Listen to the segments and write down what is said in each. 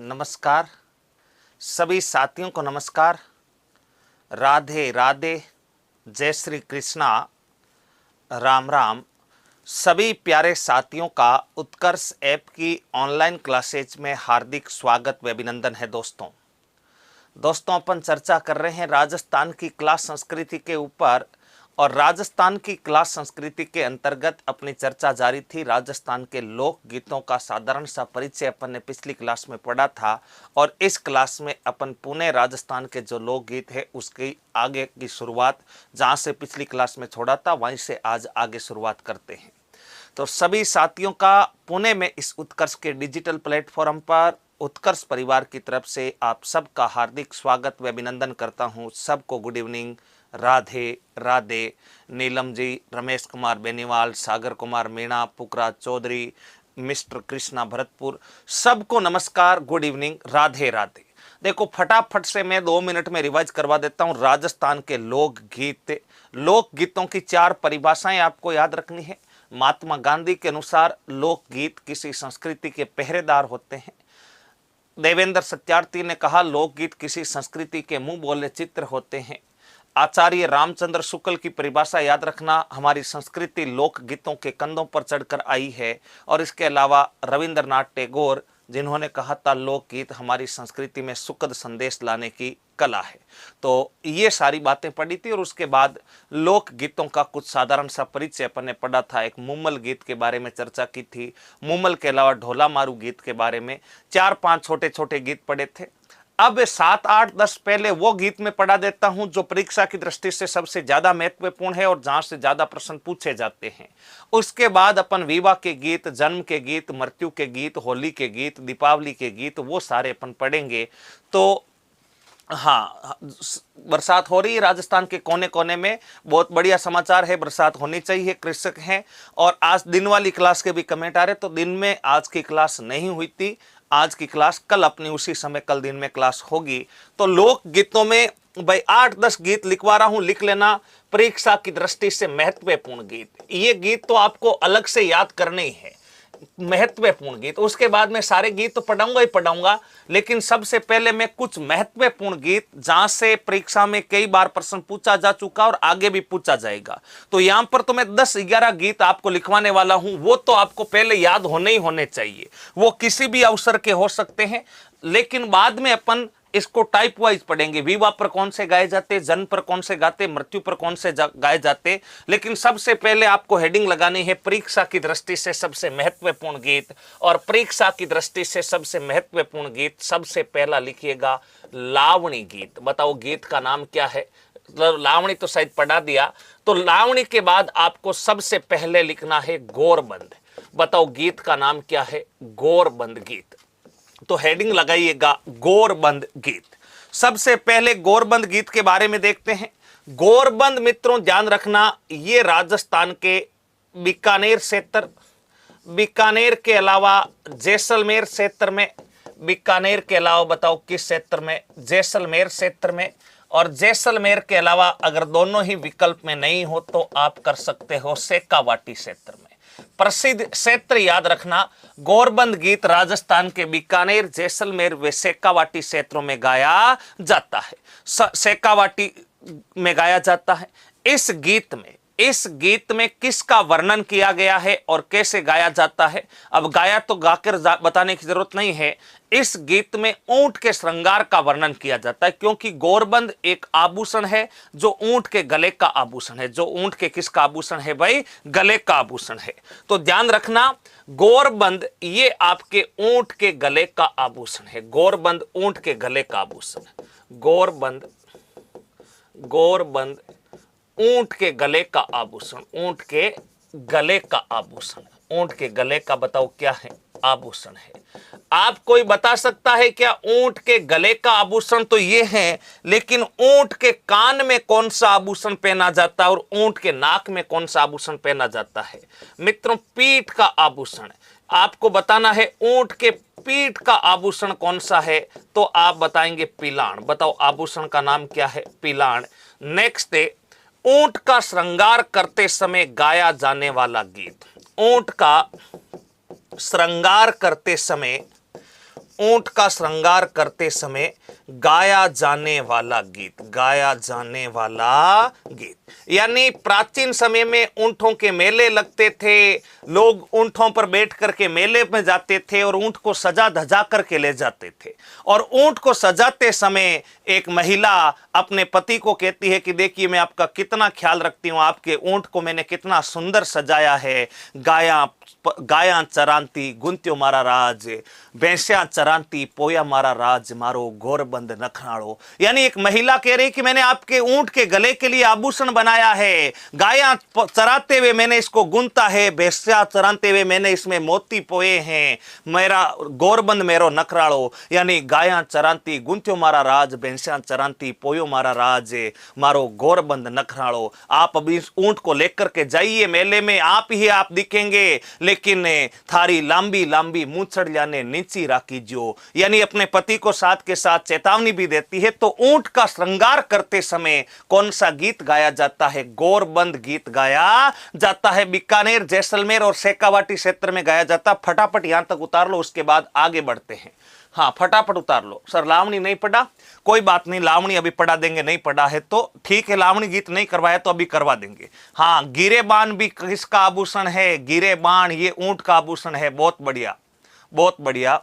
नमस्कार। सभी साथियों को नमस्कार। राधे राधे, जय श्री कृष्णा, राम राम। सभी प्यारे साथियों का उत्कर्ष ऐप की ऑनलाइन क्लासेज में हार्दिक स्वागत व अभिनंदन है। दोस्तों अपन चर्चा कर रहे हैं राजस्थान की क्लास संस्कृति के ऊपर, और राजस्थान की क्लास संस्कृति के अंतर्गत अपनी चर्चा जारी थी। राजस्थान के लोक गीतों का साधारण सा परिचय अपन ने पिछली क्लास में पढ़ा था, और इस क्लास में अपन पुणे राजस्थान के जो लोकगीत है उसकी आगे की शुरुआत जहां से पिछली क्लास में छोड़ा था वहीं से आज आगे शुरुआत करते हैं। तो सभी साथियों का पुणे में इस उत्कर्ष के डिजिटल प्लेटफॉर्म पर उत्कर्ष परिवार की तरफ से आप सबका हार्दिक स्वागत व अभिनंदन करता हूं। सबको गुड इवनिंग, राधे राधे। नीलम जी, रमेश कुमार बेनीवाल, सागर कुमार मीणा, पुखराज चौधरी, मिस्टर कृष्णा भरतपुर, सबको नमस्कार, गुड इवनिंग, राधे राधे। देखो फटाफट से मैं 2 मिनट में रिवाइज करवा देता हूं। राजस्थान के लोकगीतों की 4 परिभाषाएं आपको याद रखनी है। महात्मा गांधी के अनुसार लोकगीत किसी संस्कृति के पहरेदार होते हैं। देवेंद्र सत्यार्थी ने कहा लोकगीत किसी संस्कृति के मुंह बोले चित्र होते हैं। आचार्य रामचंद्र शुक्ल की परिभाषा याद रखना, हमारी संस्कृति लोक गीतों के कंधों पर चढ़कर आई है। और इसके अलावा रविंद्रनाथ टैगोर जिन्होंने कहा था लोकगीत हमारी संस्कृति में सुखद संदेश लाने की कला है। तो ये सारी बातें पढ़ी थी, और उसके बाद लोक गीतों का कुछ साधारण सा परिचय अपन ने पढ़ा था। एक मुमल गीत के बारे में चर्चा की थी। मुमल के अलावा ढोला मारू गीत के बारे में 4-5 छोटे छोटे गीत पढ़े थे। अब 7, 8, 10 पहले वो गीत में पढ़ा देता हूं जो परीक्षा की दृष्टि से सबसे ज्यादा महत्वपूर्ण है और जहां से ज्यादा प्रश्न पूछे जाते हैं। उसके बाद अपन विवाह के गीत, जन्म के गीत, मृत्यु के गीत, होली के गीत, दीपावली के गीत, वो सारे अपन पढ़ेंगे। तो हाँ, बरसात हो रही है राजस्थान के कोने कोने में, बहुत बढ़िया समाचार है, बरसात होनी चाहिए, कृषक हैं। और आज दिन वाली क्लास के भी कमेंट आ रहे, तो दिन में आज की क्लास नहीं हुई थी। आज की क्लास कल अपनी उसी समय कल दिन में क्लास होगी। तो लोक गीतों में भाई 8-10 गीत लिखवा रहा हूं, लिख लेना। परीक्षा की दृष्टि से महत्वपूर्ण गीत, ये गीत तो आपको अलग से याद करने ही है, महत्वपूर्ण गीत। उसके बाद में सारे गीत तो पढ़ाऊंगा ही पढ़ाऊंगा, लेकिन सबसे पहले मैं कुछ महत्वपूर्ण गीत जहां से परीक्षा में कई बार प्रश्न पूछा जा चुका और आगे भी पूछा जाएगा, तो यहां पर तो मैं 10-11 गीत आपको लिखवाने वाला हूं। वो तो आपको पहले याद होने ही होने चाहिए, वो किसी भी अवसर के हो सकते हैं। लेकिन बाद में अपन इसको टाइप वाइज पढ़ेंगे। विवाह पर कौन से गाए जाते, जन्म पर कौन से गाते, मृत्यु पर कौन से गाए जाते। लेकिन सबसे पहले आपको हेडिंग लगानी है परीक्षा की दृष्टि से सबसे महत्वपूर्ण गीत। और परीक्षा की दृष्टि से सबसे महत्वपूर्ण गीत सबसे पहला लिखिएगा लावणी गीत। बताओ गीत का नाम क्या है? लावणी तो शायद पढ़ा दिया। तो लावणी के बाद आपको सबसे पहले लिखना है गोरबंद। बताओ गीत का नाम क्या है? गोरबंद गीत। तो हेडिंग लगाइएगा गोरबंद गीत। सबसे पहले गोरबंद गीत के बारे में देखते हैं। गोरबंद मित्रों ध्यान रखना, ये राजस्थान के बीकानेर क्षेत्र, बीकानेर के अलावा जैसलमेर क्षेत्र में, बीकानेर के अलावा बताओ किस क्षेत्र में? जैसलमेर क्षेत्र में। और जैसलमेर के अलावा अगर दोनों ही विकल्प में नहीं हो तो आप कर सकते हो शेखावाटी क्षेत्र में। प्रसिद्ध क्षेत्र याद रखना, गोरबंद गीत राजस्थान के बीकानेर, जैसलमेर व शेखावाटी क्षेत्रों में गाया जाता है। शेखावाटी में गाया जाता है। इस गीत में किसका वर्णन किया गया है और कैसे गाया जाता है? अब गाया तो गाकर बताने की जरूरत नहीं है। इस गीत में ऊंट के श्रृंगार का वर्णन किया जाता है, क्योंकि गोरबंद एक आभूषण है जो ऊंट के गले का आभूषण है। जो ऊंट के किसका आभूषण है भाई? गले का आभूषण है। तो ध्यान रखना, गोरबंद ये आपके ऊंट के गले का आभूषण है। गोरबंद ऊंट के गले का आभूषण। गोरबंद ऊंट के गले का आभूषण। ऊंट के गले का आभूषण। ऊंट के गले का बताओ क्या है? आभूषण है। आप कोई बता सकता है क्या ऊंट के गले का आभूषण तो ये है, लेकिन ऊंट के कान में कौन सा आभूषण पहना जाता है और ऊंट के नाक में कौन सा आभूषण पहना जाता है? मित्रों पीठ का आभूषण। आपको बताना है ऊंट के पीठ का आभूषण कौन सा है, तो आप बताएंगे पिलाण। बताओ आभूषण का नाम क्या है? पिलाण। नेक्स्ट है ऊंट का श्रृंगार करते समय गाया जाने वाला गीत। ऊंट का श्रृंगार करते समय ऊंट का श्रृंगार करते समय गाया जाने वाला गीत, गाया जाने वाला गीत। यानी प्राचीन समय में ऊंटों के मेले लगते थे, लोग ऊंटों पर बैठ करके मेले में जाते थे और ऊंट को सजा धजा करके ले जाते थे। और ऊंट को सजाते समय एक महिला अपने पति को कहती है कि देखिए मैं आपका कितना ख्याल रखती हूं, आपके ऊंट को मैंने कितना सुंदर सजाया है। गाया चरांती गुंत्यो मारा राज, भैंसिया चरांती पोया मारा राज, मारो गोरबंद नखराड़ो। यानी एक महिला कह रही कि मैंने आपके ऊंट के गले के लिए आभूषण बनाया है, गाया चराते हुए मैंने इसको गुंता है, भैंसिया चराते हुए मैंने इसमें मोती पोए हैं, मेरा गोरबंद मेरो नखराड़ो। यानी गाया चरांती गुंत्यो मारा राज, भैंसिया चरांती पोयो मारा राज, मारो गोरबंद नखराड़ो। आप अभी इस ऊंट को लेकर के जाइए मेले में, आप ही आप दिखेंगे, लेकिन थारी लांबी लांबी मूंछड़ याने नीची राखी जो। यानी अपने पति को साथ के साथ चेतावनी भी देती है। तो ऊंट का श्रृंगार करते समय कौन सा गीत गाया जाता है? गोरबंद गीत गाया जाता है। बीकानेर, जैसलमेर और शेखावाटी क्षेत्र में गाया जाता। फटाफट यहां तक उतार लो, उसके बाद आगे बढ़ते हैं। हाँ, फटाफट उतार लो। सर लावणी नहीं पढ़ा, कोई बात नहीं, लावणी अभी पढ़ा देंगे। नहीं पढ़ा है तो ठीक है, लावणी गीत नहीं करवाया तो अभी करवा देंगे। हाँ, गिरेबान भी किसका आभूषण है? गिरेबान ये ऊंट का आभूषण है। बहुत बढ़िया, बहुत बढ़िया।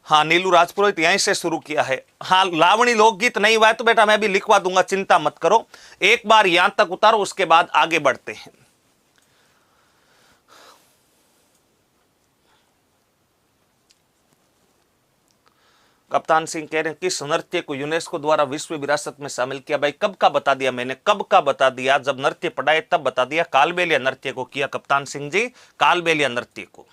हाँ, नीलू राजपुरोहित यहीं से शुरू किया है। हाँ, लावणी लोकगीत नहीं हुआ है तो बेटा मैं भी लिखवा दूंगा, चिंता मत करो। एक बार यहां तक उतारो, उसके बाद आगे बढ़ते हैं। कप्तान सिंह कह रहे हैं किस नृत्य को यूनेस्को द्वारा विश्व विरासत में शामिल किया? भाई कब का बता दिया मैंने, कब का बता दिया, जब नृत्य पढ़ाए तब बता दिया। कालबेलिया नृत्य को किया कप्तान सिंह जी, कालबेलिया नृत्य को।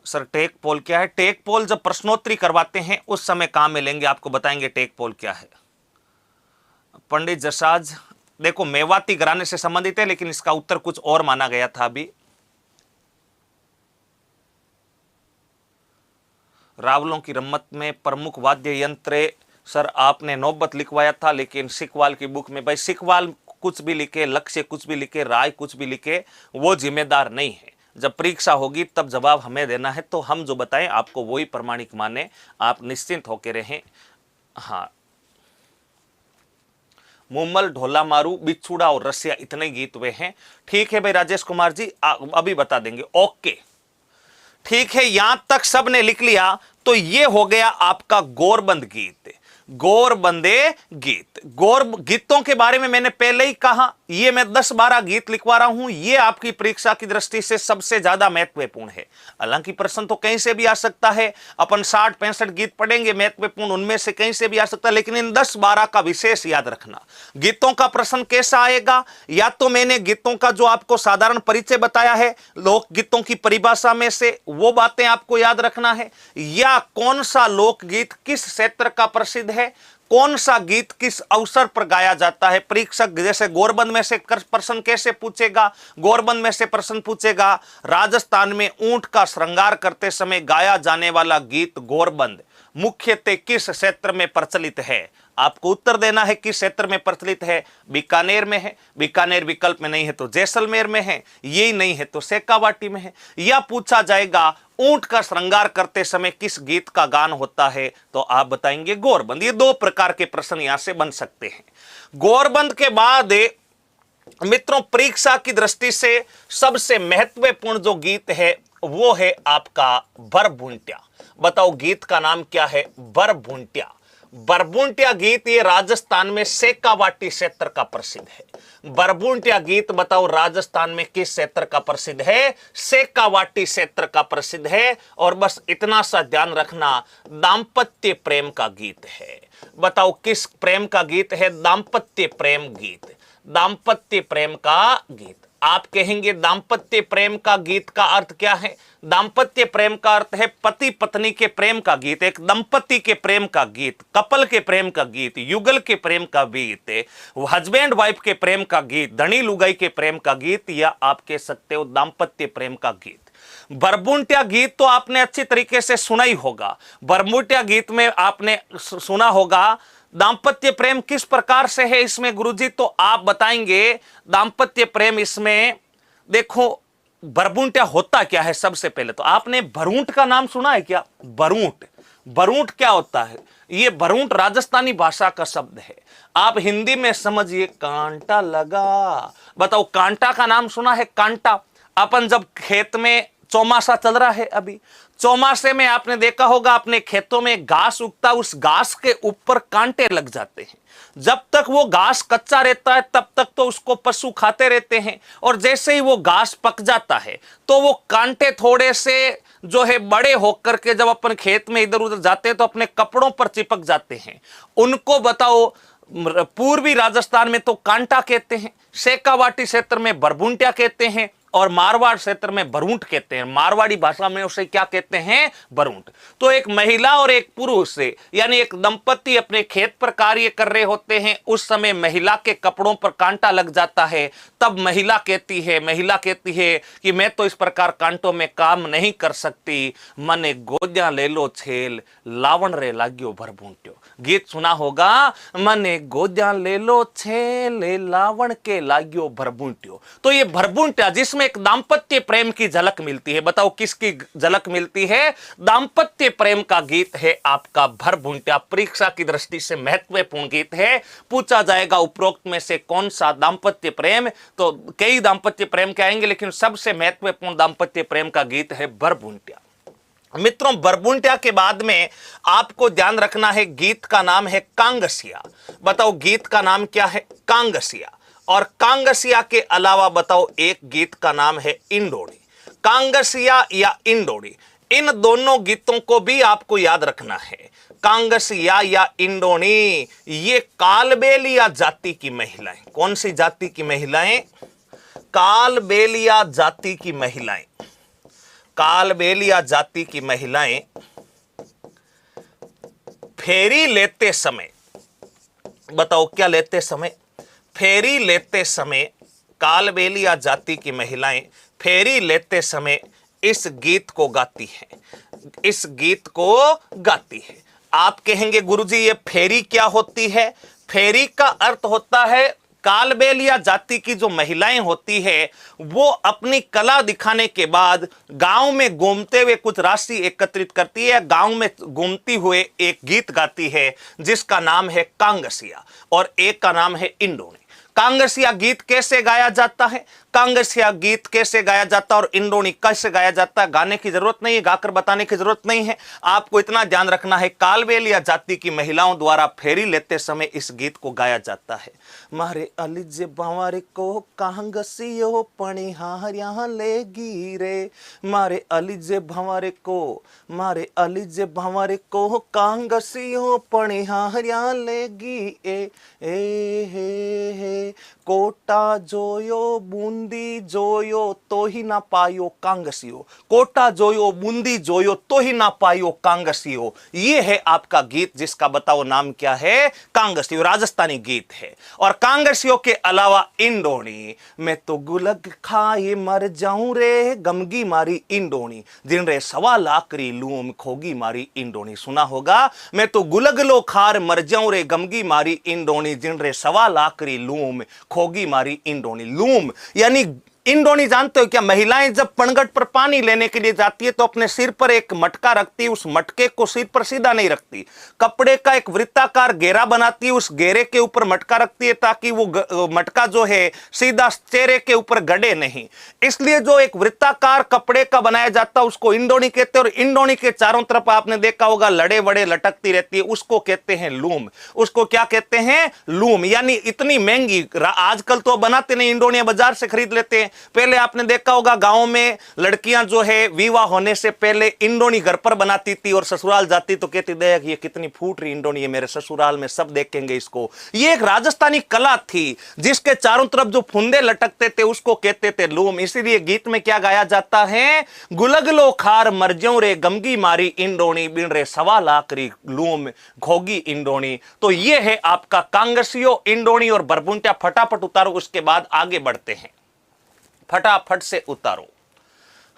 सर टेक पोल क्या है? टेक पोल जब प्रश्नोत्तरी करवाते हैं उस समय काम में लेंगे, आपको बताएंगे टेक पोल क्या है। पंडित जसाज, देखो मेवाती घराने से संबंधित है, लेकिन इसका उत्तर कुछ और माना गया था। अभी रावलों की रम्मत में प्रमुख वाद्य यंत्र, सर आपने नौबत लिखवाया था, लेकिन सिखवाल की बुक में, भाई सिखवाल कुछ भी लिखे, लक्ष्य कुछ भी लिखे, राय कुछ भी लिखे, वो जिम्मेदार नहीं है। जब परीक्षा होगी तब जवाब हमें देना है, तो हम जो बताएं आपको वही प्रमाणिक माने, आप निश्चिंत होकर रहें। हाँ, मुम्मल, ढोला मारू, बिछुड़ा और रसिया, इतने गीत वे हैं। ठीक है भाई राजेश कुमार जी, अभी बता देंगे। ओके ठीक है, यहां तक सबने लिख लिया। तो ये हो गया आपका गोरबंद गीत, गोरबंदे गीत। गीतों के बारे में मैंने पहले ही कहा, ये मैं 10-12 गीत लिखवा रहा हूं, ये आपकी परीक्षा की दृष्टि से सबसे ज्यादा महत्वपूर्ण है। हालांकि प्रश्न तो कहीं से भी आ सकता है, अपन 60-65 गीत पढ़ेंगे महत्वपूर्ण, उनमें से कहीं से भी आ सकता है, लेकिन इन 10-12 का विशेष याद रखना। गीतों का प्रश्न कैसा आएगा? या तो मैंने गीतों का जो आपको साधारण परिचय बताया है, लोक गीतों की परिभाषा में से वो बातें आपको याद रखना है, या कौन सा लोकगीत किस क्षेत्र का प्रसिद्ध है, कौन सा गीत किस अवसर पर गाया जाता है। परीक्षक जैसे गोरबंद में से प्रश्न कैसे पूछेगा? गोरबंद में से प्रश्न पूछेगा राजस्थान में ऊंट का श्रृंगार करते समय गाया जाने वाला गीत गोरबंद मुख्यतः किस क्षेत्र में प्रचलित है? आपको उत्तर देना है किस क्षेत्र में प्रचलित है। बीकानेर में है, बीकानेर विकल्प में नहीं है तो जैसलमेर में है, यही नहीं है तो शेखावाटी में है। या पूछा जाएगा ऊंट का श्रृंगार करते समय किस गीत का गान होता है, तो आप बताएंगे गोरबंद। ये 2 प्रकार के प्रश्न यहां से बन सकते हैं। गोरबंद के बाद मित्रों परीक्षा की दृष्टि से सबसे महत्वपूर्ण जो गीत है वो है आपका बरबुंटिया। बताओ गीत का नाम क्या है? बरबुंटिया। बरबुंटिया गीत ये राजस्थान में शेखावाटी क्षेत्र का प्रसिद्ध है। बरबुंटिया गीत बताओ राजस्थान में किस क्षेत्र का प्रसिद्ध है? शेखावाटी क्षेत्र का प्रसिद्ध है। और बस इतना सा ध्यान रखना, दाम्पत्य प्रेम का गीत है। बताओ किस प्रेम का गीत है? दाम्पत्य प्रेम गीत, दाम्पत्य प्रेम का गीत। आप कहेंगे दाम्पत्य प्रेम का गीत का अर्थ क्या है? दाम्पत्य प्रेम का अर्थ है पति पत्नी के प्रेम का गीत, एक दंपति के प्रेम का गीत, कपल के प्रेम का गीत, युगल के प्रेम का गीत, हस्बैंड वाइफ के प्रेम का गीत, धनी लुगाई के प्रेम का गीत, या आप कह सकते हो दाम्पत्य प्रेम का गीत। बरबुंटिया गीत तो आपने अच्छी तरीके से सुना ही होगा। बरबुंटिया गीत में आपने सुना होगा दाम्पत्य प्रेम किस प्रकार से है इसमें गुरुजी, तो आप बताएंगे दाम्पत्य प्रेम इसमें देखो बरबुंटिया होता क्या है? सबसे पहले तो आपने भरूंट का नाम सुना है क्या? बरूंट, बरूंट क्या होता है? ये बरूंट राजस्थानी भाषा का शब्द है। आप हिंदी में समझिए कांटा लगा। बताओ, कांटा का नाम सुना है? कांटा अपन जब खेत में चौमासा चल रहा है, अभी चौमासे में आपने देखा होगा अपने खेतों में घास उगता, उस घास के ऊपर कांटे लग जाते हैं। जब तक वो घास कच्चा रहता है तब तक तो उसको पशु खाते रहते हैं, और जैसे ही वो घास पक जाता है तो वो कांटे थोड़े से जो है बड़े होकर के जब अपन खेत में इधर उधर जाते हैं तो अपने कपड़ों पर चिपक जाते हैं। उनको बताओ, पूर्वी राजस्थान में तो कांटा कहते हैं, शेखावाटी क्षेत्र में बरबुंटिया कहते हैं, और मारवाड़ क्षेत्र में बरूंट कहते हैं। मारवाड़ी भाषा में उसे क्या कहते हैं? बरूंट। तो एक महिला और एक पुरुष से, यानी एक दंपति अपने खेत पर कार्य कर रहे होते हैं, उस समय महिला के कपड़ों पर कांटा लग जाता है। तब महिला कहती है कि मैं तो इस प्रकार कांटों में काम नहीं कर सकती, मने गोद्या ले लो छेल, लावण रे लाग्यो बरबुंट्यो। गीत सुना होगा, मने गोद्या ले लो छेल, लावण के लाग्यो बरबुंट्यो। तो ये बरबुंट्या जिसमें एक दाम्पत्य प्रेम की झलक मिलती है। बताओ किसकी झलक मिलती है? दाम्पत्य प्रेम का गीत है आपका बरबुंट्या। परीक्षा की दृष्टि से महत्वपूर्ण गीत है। पूछा जाएगा उपरोक्त में से कौन सा दाम्पत्य प्रेम, तो कई दाम्पत्य प्रेम के आएंगे, लेकिन सबसे महत्वपूर्ण दाम्पत्य प्रेम का गीत है बरबुंट्या। मित्रों, बरबुंटिया के बाद में आपको ध्यान रखना है, गीत का नाम है कांगसिया। बताओ गीत का नाम क्या है? कांगसिया। और कांगसिया के अलावा बताओ एक गीत का नाम है इंडोनी। कांगसिया या इंडोनी, इन दोनों गीतों को भी आपको याद रखना है। कांगसिया या इंडोनी, ये कालबेलिया जाति की महिलाएं। कौन सी जाति की महिलाएं? कालबेलिया जाति की महिलाएं। कालबेलिया जाति की महिलाएं फेरी लेते समय, बताओ क्या लेते समय? फेरी लेते समय कालबेलिया जाति की महिलाएं फेरी लेते समय इस गीत को गाती हैं। इस गीत को गाती है। आप कहेंगे गुरुजी ये फेरी क्या होती है? फेरी का अर्थ होता है, कालबेलिया जाति की जो महिलाएं होती है वो अपनी कला दिखाने के बाद गांव में घूमते हुए कुछ राशि एकत्रित करती है, गांव में घूमती हुए एक गीत गाती है जिसका नाम है कांगसिया, और एक का नाम है इंडोनी। कांगसिया गीत कैसे गाया जाता है? कांगसिया गीत कैसे गाया जाता है और इंडोनी कैसे गाया जाता है? गाने की जरूरत नहीं है, गाकर बताने की जरूरत नहीं है। आपको इतना ध्यान रखना है, कालबेलिया जाति की महिलाओं द्वारा फेरी लेते समय इस गीत को गाया जाता है। मारे अलिजे बावरे को कांगसियो पणिहार्या लेगी रे, मारे अलिजे भंवरे को, मारे अलिजे भंवरे को कांगसियो पणिहार्या लेगी ए हे कोटा जोयो बूंदी जोयो तो ही ना पायो कांगसियो। कोटा जोयो बूंदी जोयो तो ही ना पायो कांगसियो, ये है आपका गीत जिसका बताओ नाम क्या है? कांगसियो। राजस्थानी गीत है। और कांगसियो के अलावा इंडोनी, मैं तो गुलग खाए मर जाऊं रे गमगी मारी इंडोनी, जिन रे सवा लाकरी लूम खोगी मारी इंडोनी। सुना होगा, मैं तो गुलग लो खार मर जाऊं रे गमगी मारी इंडोनी, जिन रे सवा लाकरी लूम खोगी मारी इंडोनी। लूम यानी इंडोनी जानते हो क्या? महिलाएं जब पनघट पर पानी लेने के लिए जाती है तो अपने सिर पर एक मटका रखती है, उस मटके को सिर पर सीधा नहीं रखती, कपड़े का एक वृत्ताकार घेरा बनाती है, उस घेरे के ऊपर मटका रखती है ताकि वो मटका जो है सीधा चेहरे के ऊपर गड़े नहीं। इसलिए जो एक वृत्ताकार कपड़े का बनाया जाता है उसको इंडोनी कहते हैं। और इंडोनी के चारों तरफ आपने देखा होगा लड़े वड़े लटकती रहती है, उसको कहते हैं लूम। उसको क्या कहते हैं? लूम। यानी इतनी महंगी, आजकल तो बनाते नहीं, इंडोनिया बाजार से खरीद लेते हैं। पहले आपने देखा होगा गांव में लड़कियां जो है विवाह होने से पहले इंडोनी घर पर बनाती थी और ससुराल जाती तो कहती देख ये कितनी फूट रही इंडोनी है, मेरे ससुराल में सब देखेंगे इसको। ये एक राजस्थानी कला थी जिसके चारों तरफ जो फुंदे लटकते थे उसको कहते थे लूम। इसीलिए गीत में क्या गाया जाता है? गुलगलो खार मरज्यों रे गमगी मारी इंडोनी, बिन रे सवा लाकरी लूम घोगी इंडोनी। तो ये है आपका कांगसियो, इंडोनी और बरबुंटिया। फटाफट उतारो, उसके बाद आगे बढ़ते हैं। फटाफट से उतारो।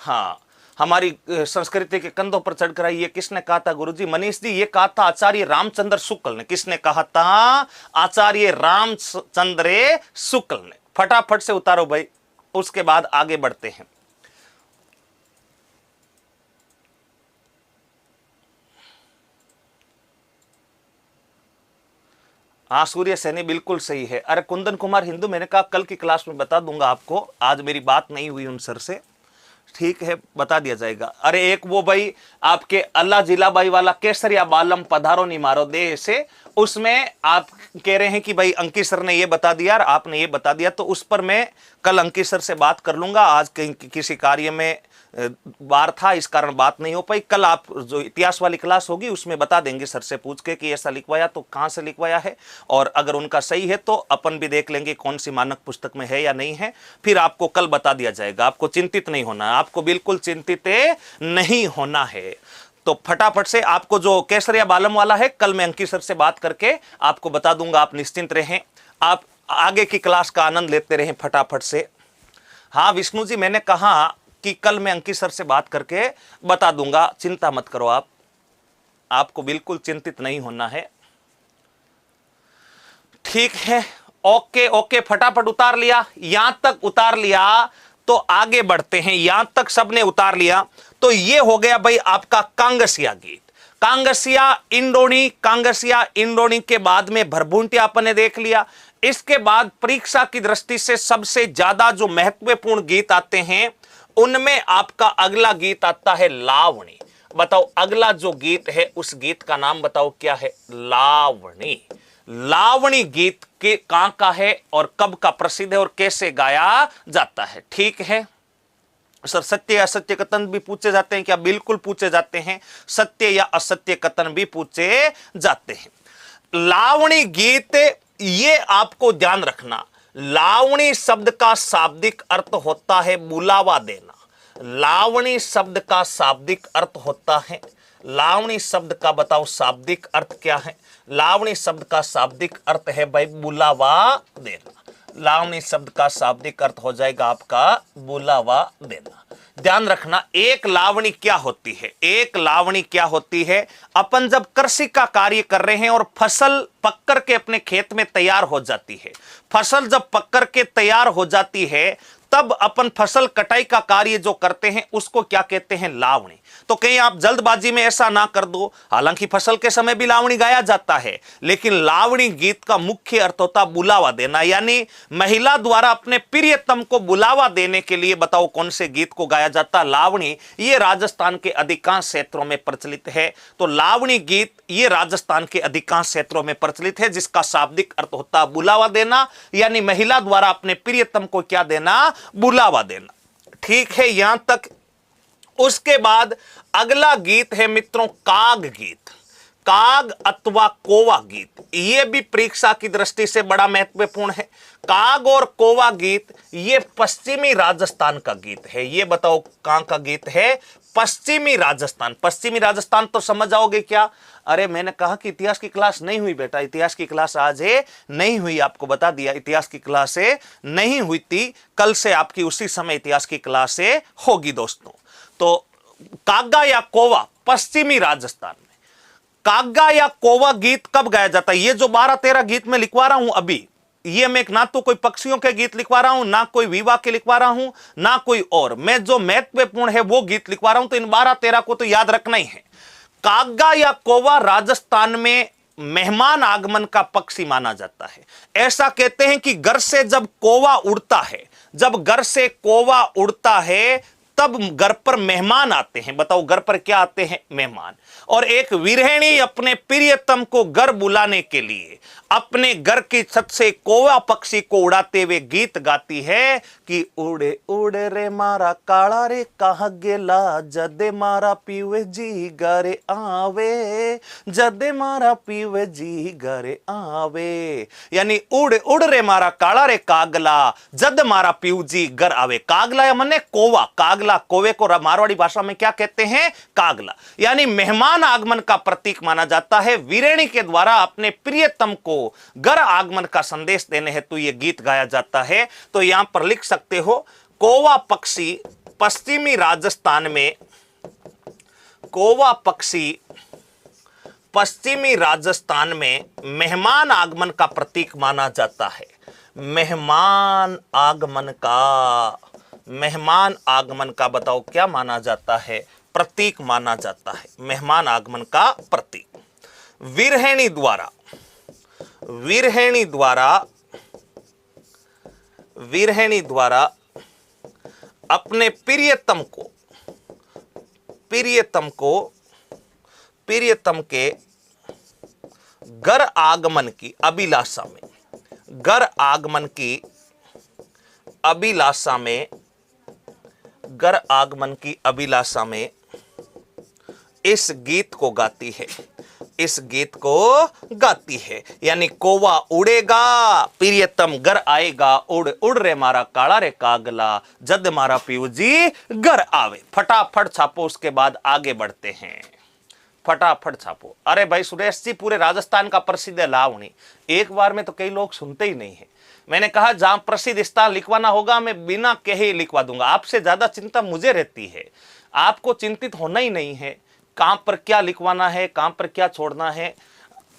हाँ, हमारी संस्कृति के कंधों पर चढ़कर आई। ये किसने कहा था गुरुजी? मनीष जी, ये कहा था आचार्य रामचंद्र शुक्ल ने। किसने कहा था? आचार्य रामचंद्र शुक्ल ने। फटाफट से उतारो भाई, उसके बाद आगे बढ़ते हैं। हाँ सूर्य सैनी बिल्कुल सही है। अरे कुंदन कुमार हिंदू, मैंने कहा कल की क्लास में बता दूंगा आपको, आज मेरी बात नहीं हुई उन सर से, ठीक है बता दिया जाएगा। अरे एक वो भाई आपके अल्लाह जिलाबाई वाला केसरिया बालम पधारो नहीं मारो दे से, उसमें आप कह रहे हैं कि भाई अंकित सर ने ये बता दिया और आपने ये बता दिया, तो उस पर मैं कल अंकित सर से बात कर लूंगा। आज कहीं किसी कार्य में बार था, इस कारण बात नहीं हो पाई। कल आप जो इतिहास वाली क्लास होगी उसमें बता देंगे सर से पूछ के कि ऐसा लिखवाया तो कहाँ से लिखवाया है, और अगर उनका सही है तो अपन भी देख लेंगे कौन सी मानक पुस्तक में है या नहीं है, फिर आपको कल बता दिया जाएगा। आपको चिंतित नहीं होना है, आपको बिल्कुल चिंतित नहीं होना है। तो फटाफट से आपको जो केसरिया बालम वाला है कल मैं अंकित सर से बात करके आपको बता दूंगा, आप निश्चिंत रहें, आप आगे की क्लास का आनंद लेते रहें फटाफट से। हाँ विष्णु जी, मैंने कहा कि कल मैं अंकित सर से बात करके बता दूंगा, चिंता मत करो आप, आपको बिल्कुल चिंतित नहीं होना है, ठीक है। ओके ओके, फटाफट उतार लिया, यहां तक उतार लिया तो आगे बढ़ते हैं। यहां तक सबने उतार लिया तो ये हो गया भाई आपका कांगसिया गीत। कांगसिया इंडोनी के बाद में भरभूंटिया अपन ने देख लिया। इसके बाद परीक्षा की दृष्टि से सबसे ज्यादा जो महत्वपूर्ण गीत आते हैं उनमें आपका अगला गीत आता है लावणी। बताओ अगला जो गीत है उस गीत का नाम बताओ क्या है? लावणी। लावणी गीत के कहां का है और कब का प्रसिद्ध है और कैसे गाया जाता है? ठीक है सर, सत्य या असत्य कथन भी पूछे जाते हैं क्या? बिल्कुल पूछे जाते हैं, सत्य या असत्य कथन भी पूछे जाते हैं। लावणी गीत, ये आपको ध्यान रखना, लावणी शब्द का शाब्दिक अर्थ होता है बुलावा देना। लावणी शब्द का शाब्दिक अर्थ होता है, लावणी शब्द का बताओ शाब्दिक अर्थ क्या है? लावणी शब्द का शाब्दिक अर्थ है भाई बुलावा देना। लावणी शब्द का शाब्दिक अर्थ हो जाएगा आपका बुलावा देना। ध्यान रखना, एक लावणी क्या होती है? एक लावणी क्या होती है? अपन जब कृषि का कार्य कर रहे हैं और फसल पककर के अपने खेत में तैयार हो जाती है, फसल जब पककर के तैयार हो जाती है तब अपन फसल कटाई का कार्य जो करते हैं उसको क्या कहते हैं? लावणी। तो कहीं आप जल्दबाजी में ऐसा ना कर दो, हालांकि फसल के समय भी लावणी गाया जाता है, लेकिन लावणी गीत का मुख्य अर्थ होता बुलावा देना, यानी महिला द्वारा अपने प्रियतम को बुलावा देने के लिए बताओ कौन से गीत को गाया जाता? लावणी। ये राजस्थान के अधिकांश क्षेत्रों में प्रचलित है। तो लावणी गीत ये राजस्थान के अधिकांश क्षेत्रों में प्रचलित है, जिसका शाब्दिक अर्थ होता बुलावा देना, यानी महिला द्वारा अपने प्रियतम को क्या देना? बुलावा देना। ठीक है यहां तक। उसके बाद अगला गीत है मित्रों काग गीत, काग अथवा कोवा गीत। यह भी परीक्षा की दृष्टि से बड़ा महत्वपूर्ण है। काग और कोवा गीत ये पश्चिमी राजस्थान का गीत है। ये बताओ कहां का गीत है? पश्चिमी राजस्थान। पश्चिमी राजस्थान तो समझ जाओगे क्या? अरे मैंने कहा कि इतिहास की क्लास नहीं हुई बेटा, इतिहास की क्लास आज है नहीं हुई, आपको बता दिया इतिहास की क्लास नहीं हुई थी, कल से आपकी उसी समय इतिहास की क्लास होगी दोस्तों। तो कागा या कोवा पश्चिमी राजस्थान में, कागा या कोवा गीत कब गाया जाता है? ये जो 12-13 गीत मैं लिखवा रहा हूं अभी, ये मैं ना तो कोई पक्षियों के गीत लिखवा रहा हूं, ना कोई विवाह के लिखवा रहा हूं, ना कोई और, मैं जो महत्वपूर्ण है वो गीत लिखवा रहा हूं। तो इन 12-13 को तो याद रखना ही है। कागा या कोवा राजस्थान में मेहमान आगमन का पक्षी माना जाता है। ऐसा कहते हैं कि घर से जब कोवा उड़ता है, जब घर से कोवा उड़ता है तब घर पर मेहमान आते हैं। बताओ घर पर क्या आते हैं? मेहमान। और एक विरहिणी अपने प्रियतम को घर बुलाने के लिए अपने घर की छत से कौवा पक्षी को उड़ाते हुए गीत गाती है कि उड़े उड़े रे मारा काला रे कहा गेला, जदे मारा पीवे जी घरे आवे, जदे मारा पीवे जी घरे आवे। यानी उड़ उड़ रे मारा काला रे कागला, जद मारा पीव जी घर आवे। कागला या मने कोवा, कागला कोवे को मारवाड़ी भाषा में क्या कहते हैं? कागला। यानी मेहमान आगमन का प्रतीक माना जाता है। वीरेणी के द्वारा अपने प्रियतम को घर आगमन का संदेश देने हेतु यह गीत गाया जाता है। तो यहां पर लिख सकते हो कौवा पक्षी पश्चिमी राजस्थान में, कौवा पक्षी पश्चिमी राजस्थान में मेहमान आगमन का प्रतीक माना जाता है। मेहमान आगमन का, मेहमान आगमन का बताओ क्या माना जाता है? प्रतीक माना जाता है। मेहमान आगमन का प्रतीक। विरहिणी द्वारा, विरहिणी द्वारा अपने प्रियतम के घर आगमन की अभिलाषा में इस गीत को गाती है। यानी कोवा उड़ेगा, प्रियतम घर आएगा, उड़ उड़ रे मारा काला रे कागला, जद मारा पीऊ जी घर आवे। फटाफट छापो, उसके बाद आगे बढ़ते हैं। फटाफट छापो। अरे भाई सुरेश जी, पूरे राजस्थान का प्रसिद्ध है लावणी, एक बार में तो कई लोग सुनते ही नहीं है। मैंने कहा जहां प्रसिद्ध स्थान लिखवाना होगा मैं बिना कहे लिखवा दूंगा। आपसे ज्यादा चिंता मुझे रहती है, आपको चिंतित होना ही नहीं है। कहां पर क्या लिखवाना है, कहां पर क्या छोड़ना है,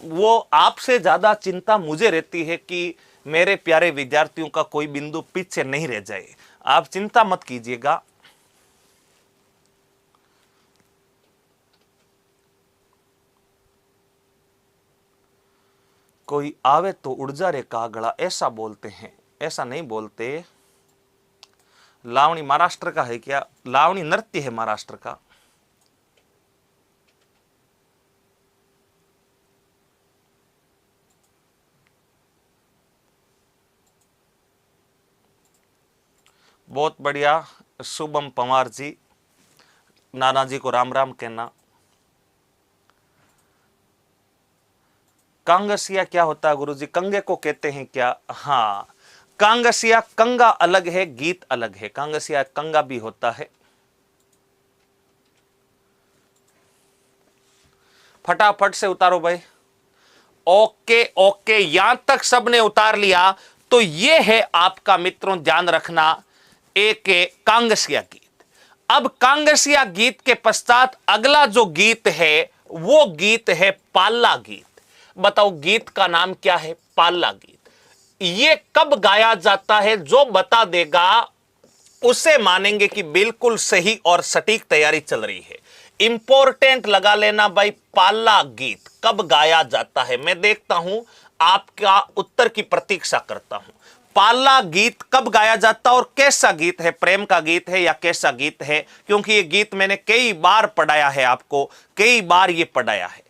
वो आपसे ज्यादा चिंता मुझे रहती है कि मेरे प्यारे विद्यार्थियों का कोई बिंदु पीछे नहीं रह जाए। आप चिंता मत कीजिएगा। कोई आवे तो उड़ जा रे कागड़ा, ऐसा बोलते हैं, ऐसा नहीं बोलते। लावणी महाराष्ट्र का है क्या? लावणी नृत्य है महाराष्ट्र का। बहुत बढ़िया शुभम पवार जी, नाना जी को राम राम कहना। कांगसिया क्या होता है गुरुजी? कंगे को कहते हैं क्या? हाँ, कांगसिया, कंगा अलग है, गीत अलग है। कांगसिया कंगा भी होता है। फटाफट से उतारो भाई। ओके ओके, यहां तक सबने उतार लिया तो ये है आपका मित्रों, ध्यान रखना, एक कांगसिया गीत। अब कांगसिया गीत के पश्चात अगला जो गीत है वो गीत है पाला गीत। बताओ गीत का नाम क्या है? पाला गीत। ये कब गाया जाता है? जो बता देगा उसे मानेंगे कि बिल्कुल सही और सटीक तैयारी चल रही है। इंपॉर्टेंट लगा लेना भाई, पाला गीत कब गाया जाता है? मैं देखता हूं, आपका उत्तर की प्रतीक्षा करता हूं। पाला गीत कब गाया जाता और कैसा गीत है? प्रेम का गीत है या कैसा गीत है? क्योंकि ये गीत मैंने कई बार पढ़ाया है, आपको कई बार ये पढ़ाया है।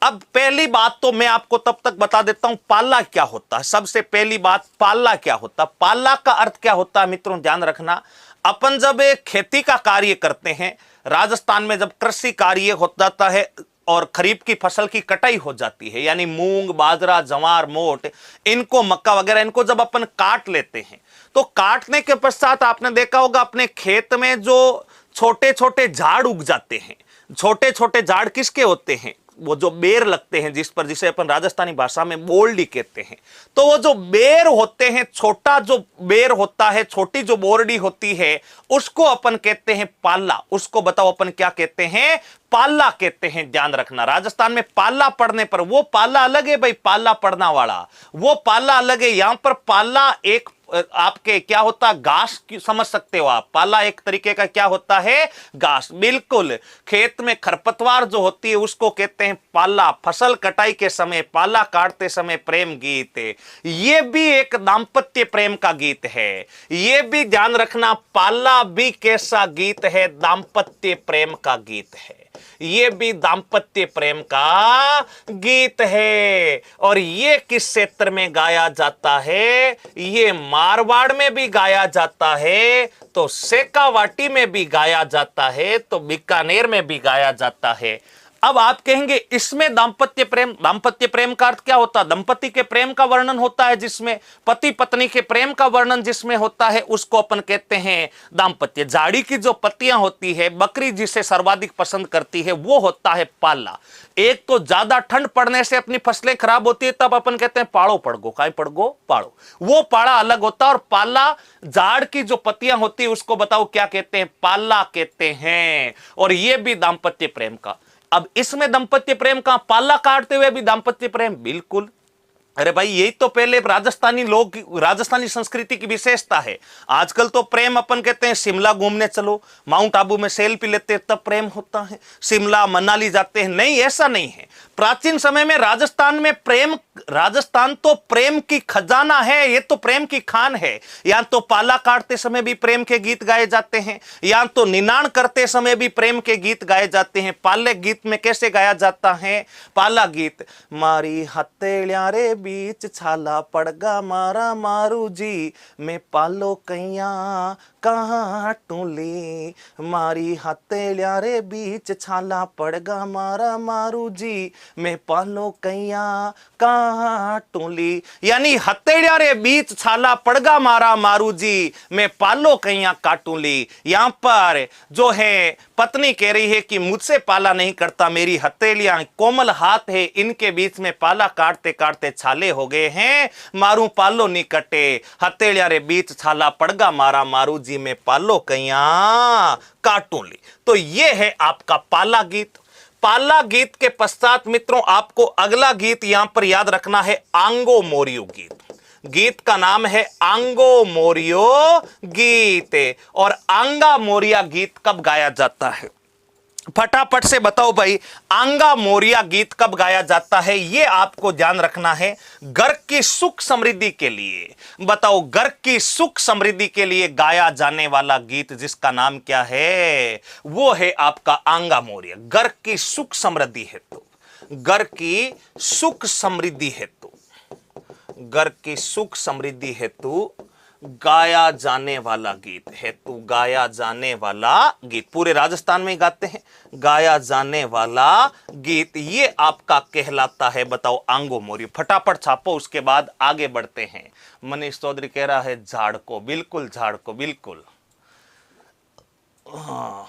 अब पहली बात तो मैं आपको तब तक बता देता हूं पाला क्या होता है। सबसे पहली बात, पाला क्या होता? पाला का अर्थ क्या होता है मित्रों, ध्यान रखना। अपन जब एक खेती का कार्य करते हैं, राजस्थान में जब कृषि कार्य हो जाता है और खरीफ की फसल की कटाई हो जाती है, यानी मूंग, बाजरा, जवार, मोट, इनको, मक्का वगैरह, इनको जब अपन काट लेते हैं तो काटने के पश्चात आपने देखा होगा अपने खेत में जो छोटे छोटे झाड़ उग जाते हैं। छोटे छोटे झाड़ किसके होते हैं? वो जो बेर लगते हैं, जिसे अपन राजस्थानी भाषा में बोरडी कहते हैं। तो वो जो बेर होते हैं, छोटा जो बेर होता है, छोटी जो बोरडी होती है, उसको अपन कहते हैं पाला। उसको बताओ अपन क्या कहते हैं? पाला कहते हैं। ध्यान रखना, राजस्थान में पाला पढ़ने पर, वो पाला अलग है भाई, पाला पढ़ना वाला वो पाला अलग है। यहां पर पाला एक आपके क्या होता है? घास समझ सकते हो आप। पाला एक तरीके का क्या होता है? घास। बिल्कुल, खेत में खरपतवार जो होती है उसको कहते हैं पाला। फसल कटाई के समय, पाला काटते समय प्रेम गीत, ये भी एक दाम्पत्य प्रेम का गीत है। ये भी ध्यान रखना, पाला भी कैसा गीत है? दाम्पत्य प्रेम का गीत है। ये भी दाम्पत्य प्रेम का गीत है। और ये किस क्षेत्र में गाया जाता है? ये मारवाड़ में भी गाया जाता है, तो शेखावाटी में भी गाया जाता है, तो बीकानेर में भी गाया जाता है। अब आप कहेंगे इसमें दाम्पत्य प्रेम का अर्थ क्या होता है? दंपति के प्रेम का वर्णन होता है, जिसमें पति पत्नी के प्रेम का वर्णन जिसमें होता है, उसको अपन कहते हैं दाम्पत्य। झाड़ी की जो पत्तियां होती है, बकरी जिसे सर्वाधिक पसंद करती है, वो होता है पाला। एक तो ज्यादा ठंड पड़ने से अपनी फसलें खराब होती है, तब अपन कहते हैं पाड़ो पड़गो, काय पड़गो पाड़ो, वो पाड़ा अलग होता है। और पाला, झाड़ की जो पत्तियां होती है उसको बताओ क्या कहते हैं? पाला कहते हैं। और ये भी दाम्पत्य प्रेम का। अब इसमें दाम्पत्य प्रेम का, पाला काटते हुए भी दाम्पत्य प्रेम, बिल्कुल। अरे भाई यही तो पहले राजस्थानी संस्कृति की विशेषता है। आजकल तो प्रेम अपन कहते हैं शिमला घूमने चलो, माउंट आबू में सेल्फी लेते हैं तब प्रेम होता है, शिमला मनाली जाते हैं। नहीं, ऐसा नहीं है। प्राचीन समय में राजस्थान में प्रेम राजस्थान तो प्रेम की खजाना है, ये तो प्रेम की खान है। यहां तो पाला काटते समय भी प्रेम के गीत गाए जाते हैं, यहां तो निनाण करते समय भी प्रेम के गीत गाए जाते हैं। पाले गीत में कैसे गाया जाता है? पाला गीत, मारी हथेलियां रे बीच छाला पड़गा मारा मारू जी, मैं पालो कैया कहाँ टूली, मारी हथेलियां रे बीच छाला पड़गा मारा मारू जी, मैं पालो कैया कहाँ टूली। यानी हथेलियां रे बीच छाला पड़गा मारा मारू जी, मैं पालो कैया काटूली। यहां पर जो है पत्नी कह रही है कि मुझसे पाला नहीं करता, मेरी हथेलियां कोमल हाथ है, इनके बीच में पाला काटते काटते छाले हो गए हैं, मारू पालो नहीं कटे, हथेलियां रे बीच छाला पड़गा मारा मारू जी, में पालो कैया काटूली। तो यह है आपका पाला गीत। पाला गीत के पश्चात मित्रों आपको अगला गीत यहां पर याद रखना है, आंगो मोरियो गीत। गीत का नाम है आंगो मोरियो गीत। और आंगा मोरिया गीत कब गाया जाता है? फटाफट से बताओ भाई, आंगा मोरिया गीत कब गाया जाता है? यह आपको ध्यान रखना है घर की सुख समृद्धि के लिए। बताओ, घर की सुख समृद्धि के लिए गाया जाने वाला गीत जिसका नाम क्या है? वो है आपका आंगा मोरिया। घर की सुख समृद्धि हेतु, घर की सुख समृद्धि हेतु, घर की सुख समृद्धि हेतु गाया जाने वाला गीत, हेतु गाया जाने वाला गीत। पूरे राजस्थान में ही गाते हैं गाया जाने वाला गीत, ये आपका कहलाता है, बताओ, आंगो मोरी। फटाफट छापो, उसके बाद आगे बढ़ते हैं। मनीष चौधरी कह रहा है झाड़ को, बिल्कुल झाड़ को, बिल्कुल। हाँ,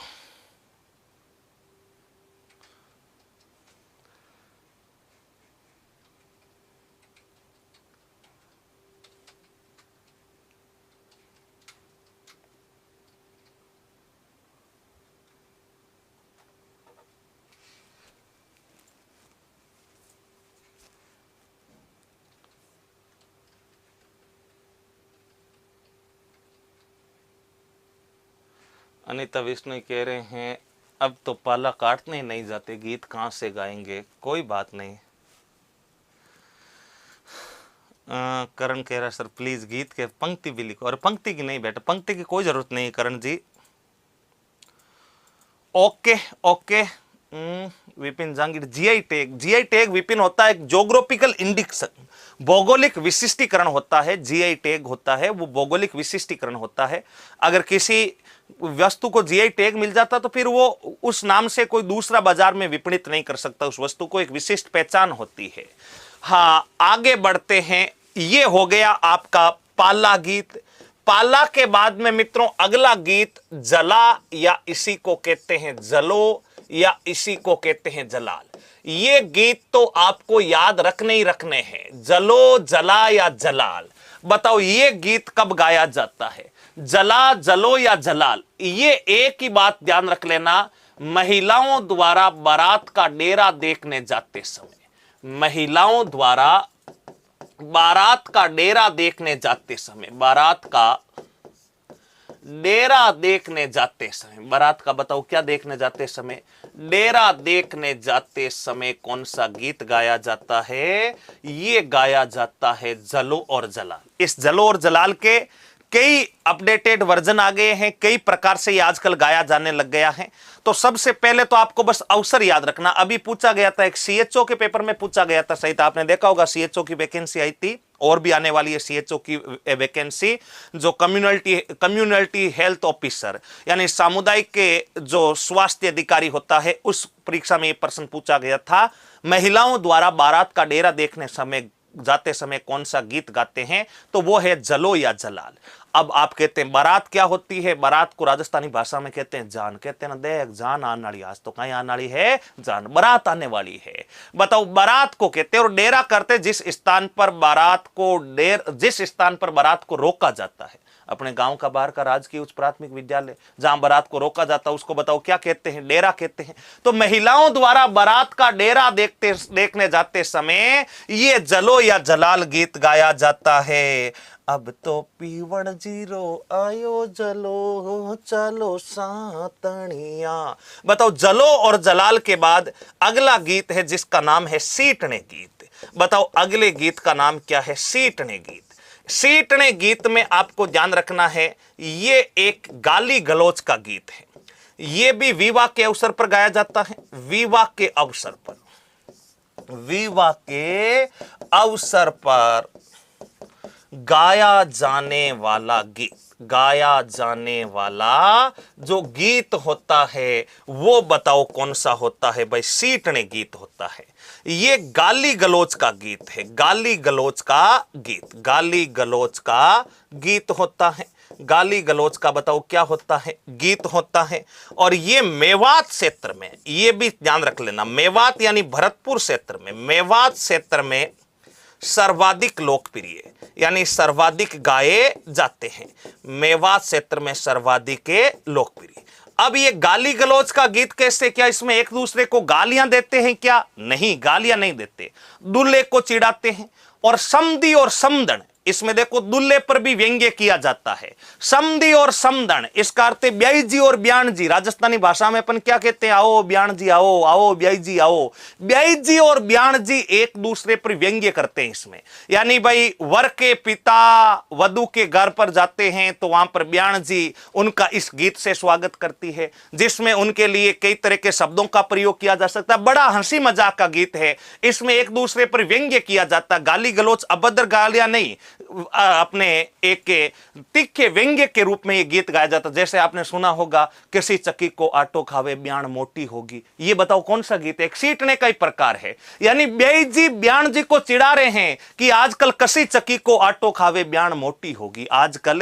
अनिता विष्णु कह रहे हैं अब तो पाला काटने नहीं जाते, गीत कहां से गाएंगे? कोई बात नहीं। करण कह रहा सर प्लीज गीत के पंक्ति भी लिखो। और पंक्ति की नहीं बेटा, पंक्ति की कोई जरूरत नहीं Karan ji. Okay okay. Vipin Jangir, GI tag, GI tag Vipin होता है जोग्राफिकल इंडिकेशन, भौगोलिक विशिष्टीकरण होता है। जीआई टैग होता है वो भौगोलिक विशिष्टीकरण होता है। अगर किसी वस्तु को जीआई टैग मिल जाता तो फिर वो उस नाम से कोई दूसरा बाजार में विपणित नहीं कर सकता, उस वस्तु को एक विशिष्ट पहचान होती है। हाँ, आगे बढ़ते हैं। ये हो गया आपका पाला गीत। पाला के बाद में मित्रों अगला गीत जला, या इसी को कहते हैं जलो, या इसी को कहते हैं जलाल। ये गीत तो आपको याद रखने ही रखने हैं, जलो, जला या जलाल। बताओ ये गीत कब गाया जाता है? जला, जलो या जलाल। ये एक ही बात ध्यान रख लेना, महिलाओं द्वारा बारात का डेरा देखने जाते समय, महिलाओं द्वारा बारात का डेरा देखने जाते समय, बारात का डेरा देखने जाते समय, बारात का बताओ क्या देखने जाते समय? डेरा देखने जाते समय कौन सा गीत गाया जाता है? ये गाया जाता है जलो और जलाल। इस जलो और जलाल के कई अपडेटेड वर्जन आ गए हैं, कई प्रकार से ये आजकल गाया जाने लग गया है। तो सबसे पहले तो आपको बस अवसर याद रखना। अभी पूछा गया था, एक सीएचओ के पेपर में पूछा गया था, सही था, आपने देखा होगा, सीएचओ की वैकेंसी आई थी, और भी आने वाली है सीएचओ की वैकेंसी, जो कम्युनिटी हेल्थ ऑफिसर यानी सामुदायिक के जो स्वास्थ्य अधिकारी होता है, उस परीक्षा में ये प्रश्न पूछा गया था, महिलाओं द्वारा बारात का डेरा देखने समय जाते समय कौन सा गीत गाते हैं? तो वो है जलो या जलाल। अब आप कहते हैं बारात क्या होती है? बारात को राजस्थानी भाषा में कहते हैं जान, कहते हैं ना, देख जान आने वाली, आज तो कहीं आने वाली है जान, बारात आने वाली है। बताओ, बारात को कहते हैं, और डेरा करते जिस स्थान पर बारात को जिस स्थान पर बारात को रोका जाता है। अपने गांव का बाहर का राजकीय उच्च प्राथमिक विद्यालय जहां बारात को रोका जाता है, उसको बताओ क्या कहते हैं? डेरा कहते हैं। तो महिलाओं द्वारा बारात का डेरा देखने जाते समय ये जलो या जलाल गीत गाया जाता है। अब तो पीवण जीरो आयो जलो, चलो सातणिया। बताओ, जलो और जलाल के बाद अगला गीत है जिसका नाम है सीटने गीत। बताओ अगले गीत का नाम क्या है? सीटने गीत। सीटने गीत में आपको ध्यान रखना है, ये एक गाली गलौज का गीत है। ये भी विवाह के अवसर पर गाया जाता है। विवाह के अवसर पर, विवाह के अवसर पर गाया जाने वाला गीत, गाया जाने वाला जो गीत होता है वो बताओ कौन सा होता है भाई? सीटने गीत होता है। ये गाली गलौज का गीत है, गाली गलौज का गीत, गाली गलौज का गीत होता है। गाली गलौज का बताओ क्या होता है? गीत होता है। और ये मेवात क्षेत्र में, ये भी ध्यान रख लेना, मेवात यानी भरतपुर क्षेत्र में, मेवात क्षेत्र में सर्वाधिक लोकप्रिय यानी सर्वाधिक गाए जाते हैं। मेवात क्षेत्र में सर्वाधिक लोकप्रिय। अब ये गाली गलौज का गीत कैसे? क्या इसमें एक दूसरे को गालियां देते हैं क्या? नहीं, गालियां नहीं देते, दूल्हे को चिढ़ाते हैं। और समधी और समदन, इसमें देखो दूल्हे पर भी व्यंग्य किया जाता है। समधी और समदन, इसका अर्थ है ब्याई जी और ब्याण जी। राजस्थानी भाषा में अपन क्या कहते हैं? आओ ब्याण जी आओ, आओ ब्याई जी आओ। ब्याई जी और ब्याण जी एक दूसरे पर व्यंग्य करते हैं इसमें। यानी भाई वर के पिता वधु के घर पर जाते हैं तो वहां पर ब्याण जी उनका इस गीत से स्वागत करती है, जिसमें उनके लिए कई तरह के शब्दों का प्रयोग किया जा सकता है। बड़ा हंसी मजाक का गीत है। इसमें एक दूसरे पर व्यंग्य किया जाता है। गाली गलौज, अभद्र गालियां नहीं, अपने एक तीखे व्यंग्य के रूप में ये गीत गाया जाता। जैसे आपने सुना होगा, किसी चक्की को आटो खावे ब्याण मोटी होगी। ये बताओ कौन सा गीत है? एक सीटने का ही प्रकार है। यानी ब्याई जी ब्याण जी को चिढ़ा रहे हैं कि आजकल कसी चक्की को आटो खावे ब्याण मोटी होगी, आजकल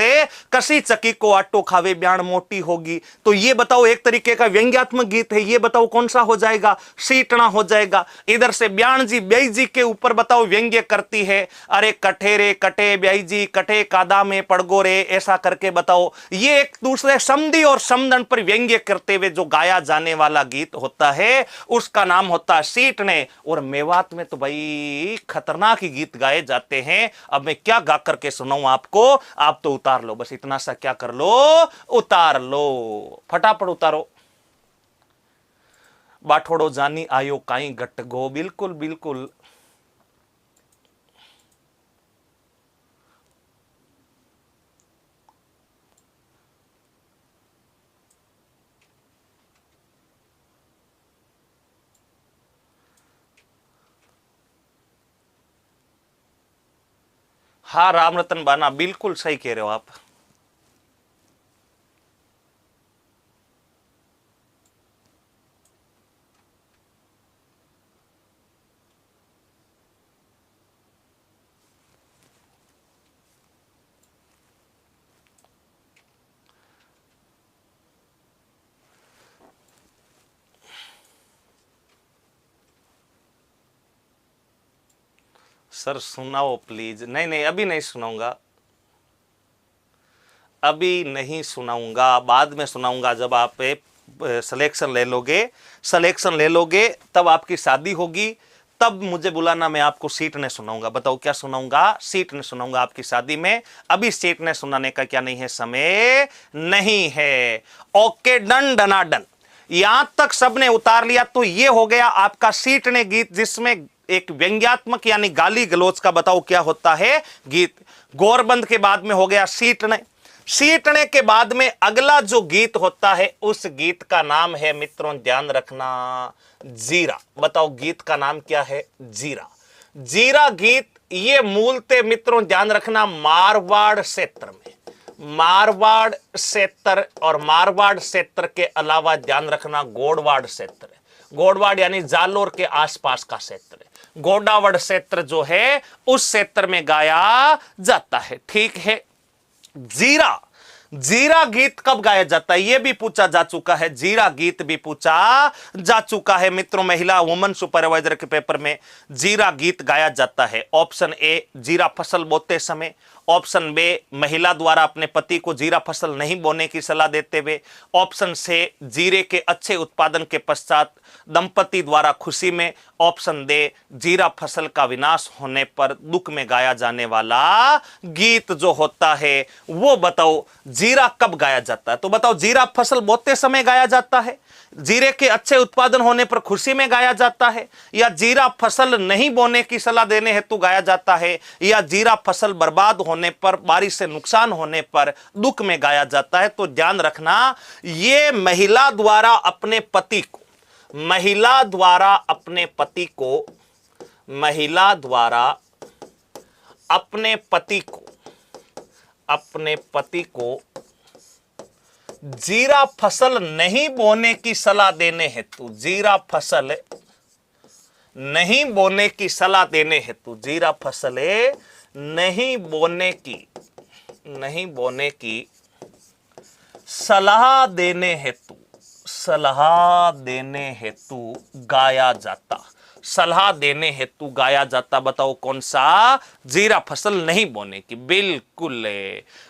कसी चक्की को आटो खावे ब्याण मोटी होगी। तो ये बताओ एक तरीके का व्यंग्यात्मक गीत है। ये बताओ कौन सा हो जाएगा? सीटना हो जाएगा। इधर से ब्याण जी ब्याई जी के ऊपर बताओ व्यंग्य करती है, अरे कठे रे कटे ब्याई जी कटे कादा में पड़गो रे, ऐसा करके बताओ। ये एक दूसरे समधी और समदन पर व्यंग्य करते हुए जो गाया जाने वाला गीत होता है उसका नाम होता है सीटने। और मेवात में तो भाई खतरनाक ही गीत गाए जाते हैं। अब मैं क्या गा करके सुनाऊं आपको? आप तो उतार लो, बस इतना सा क्या कर लो, उतार लो, फटाफट उतारो। बाठोड़ो जानी आयो काई गट गो। बिल्कुल बिल्कुल। हाँ राम रतन बाना, बिल्कुल सही कह रहे हो आप। सर सुनाओ प्लीज। नहीं नहीं, अभी नहीं सुनाऊंगा, अभी नहीं सुनाऊंगा, बाद में सुनाऊंगा। जब आप सिलेक्शन ले लोगे, सिलेक्शन ले लोगे तब आपकी शादी होगी, तब मुझे बुलाना, मैं आपको सीट ने सुनाऊंगा। बताओ क्या सुनाऊंगा? सीट ने सुनाऊंगा आपकी शादी में। अभी सीट ने सुनाने का क्या नहीं है, समय नहीं है। ओके डन, डना डन। यहां तक सबने उतार लिया तो ये हो गया आपका सीटने गीत, जिसमें एक व्यंग्यात्मक यानी गाली गलौज का बताओ क्या होता है गीत। गौरबंद के बाद में हो गया सीटने। सीटने के बाद में अगला जो गीत होता है उस गीत का नाम है मित्रों, ध्यान रखना, जीरा। बताओ गीत का नाम क्या है? जीरा। जीरा गीत ये मूलतः मित्रों ध्यान रखना मारवाड़ क्षेत्र में, मारवाड़ क्षेत्र और मारवाड़ क्षेत्र के अलावा ध्यान रखना गोडवाड़ क्षेत्र है। गोडवाड़ यानी जालोर के आसपास का क्षेत्र है। गोडावड़ क्षेत्र जो है उस क्षेत्र में गाया जाता है। ठीक है। जीरा, जीरा गीत कब गाया जाता है यह भी पूछा जा चुका है। जीरा गीत भी पूछा जा चुका है मित्रों। महिला वुमन सुपरवाइजर के पेपर में जीरा गीत गाया जाता है। ऑप्शन ए जीरा फसल बोते समय, ऑप्शन बे, महिला द्वारा अपने पति को जीरा फसल नहीं बोने की सलाह देते हुए। ऑप्शन से, जीरे के अच्छे उत्पादन के पश्चात दंपति द्वारा खुशी में। ऑप्शन दे, जीरा फसल का विनाश होने पर दुख में गाया जाने वाला गीत जो होता है वो बताओ जीरा कब गाया जाता है। तो बताओ, जीरा फसल बोते समय गाया जाता है, जीरे के अच्छे उत्पादन होने पर खुशी में गाया जाता है, या जीरा फसल नहीं बोने की सलाह देने हेतु गाया जाता है, या जीरा फसल बर्बाद होने पर, बारिश से नुकसान होने पर दुख में गाया जाता है। तो ध्यान रखना, ये महिला द्वारा अपने पति को, महिला द्वारा अपने पति को, महिला द्वारा अपने पति को, अपने पति को जीरा फसल नहीं बोने की सलाह देने हेतु, जीरा फसल नहीं बोने की सलाह देने हेतु, जीरा फसल नहीं बोने की, नहीं बोने की सलाह देने हेतु, सलाह देने हेतु गाया जाता, सलाह देने हेतु गाया जाता। बताओ कौन सा? जीरा फसल नहीं बोने की। बिल्कुल।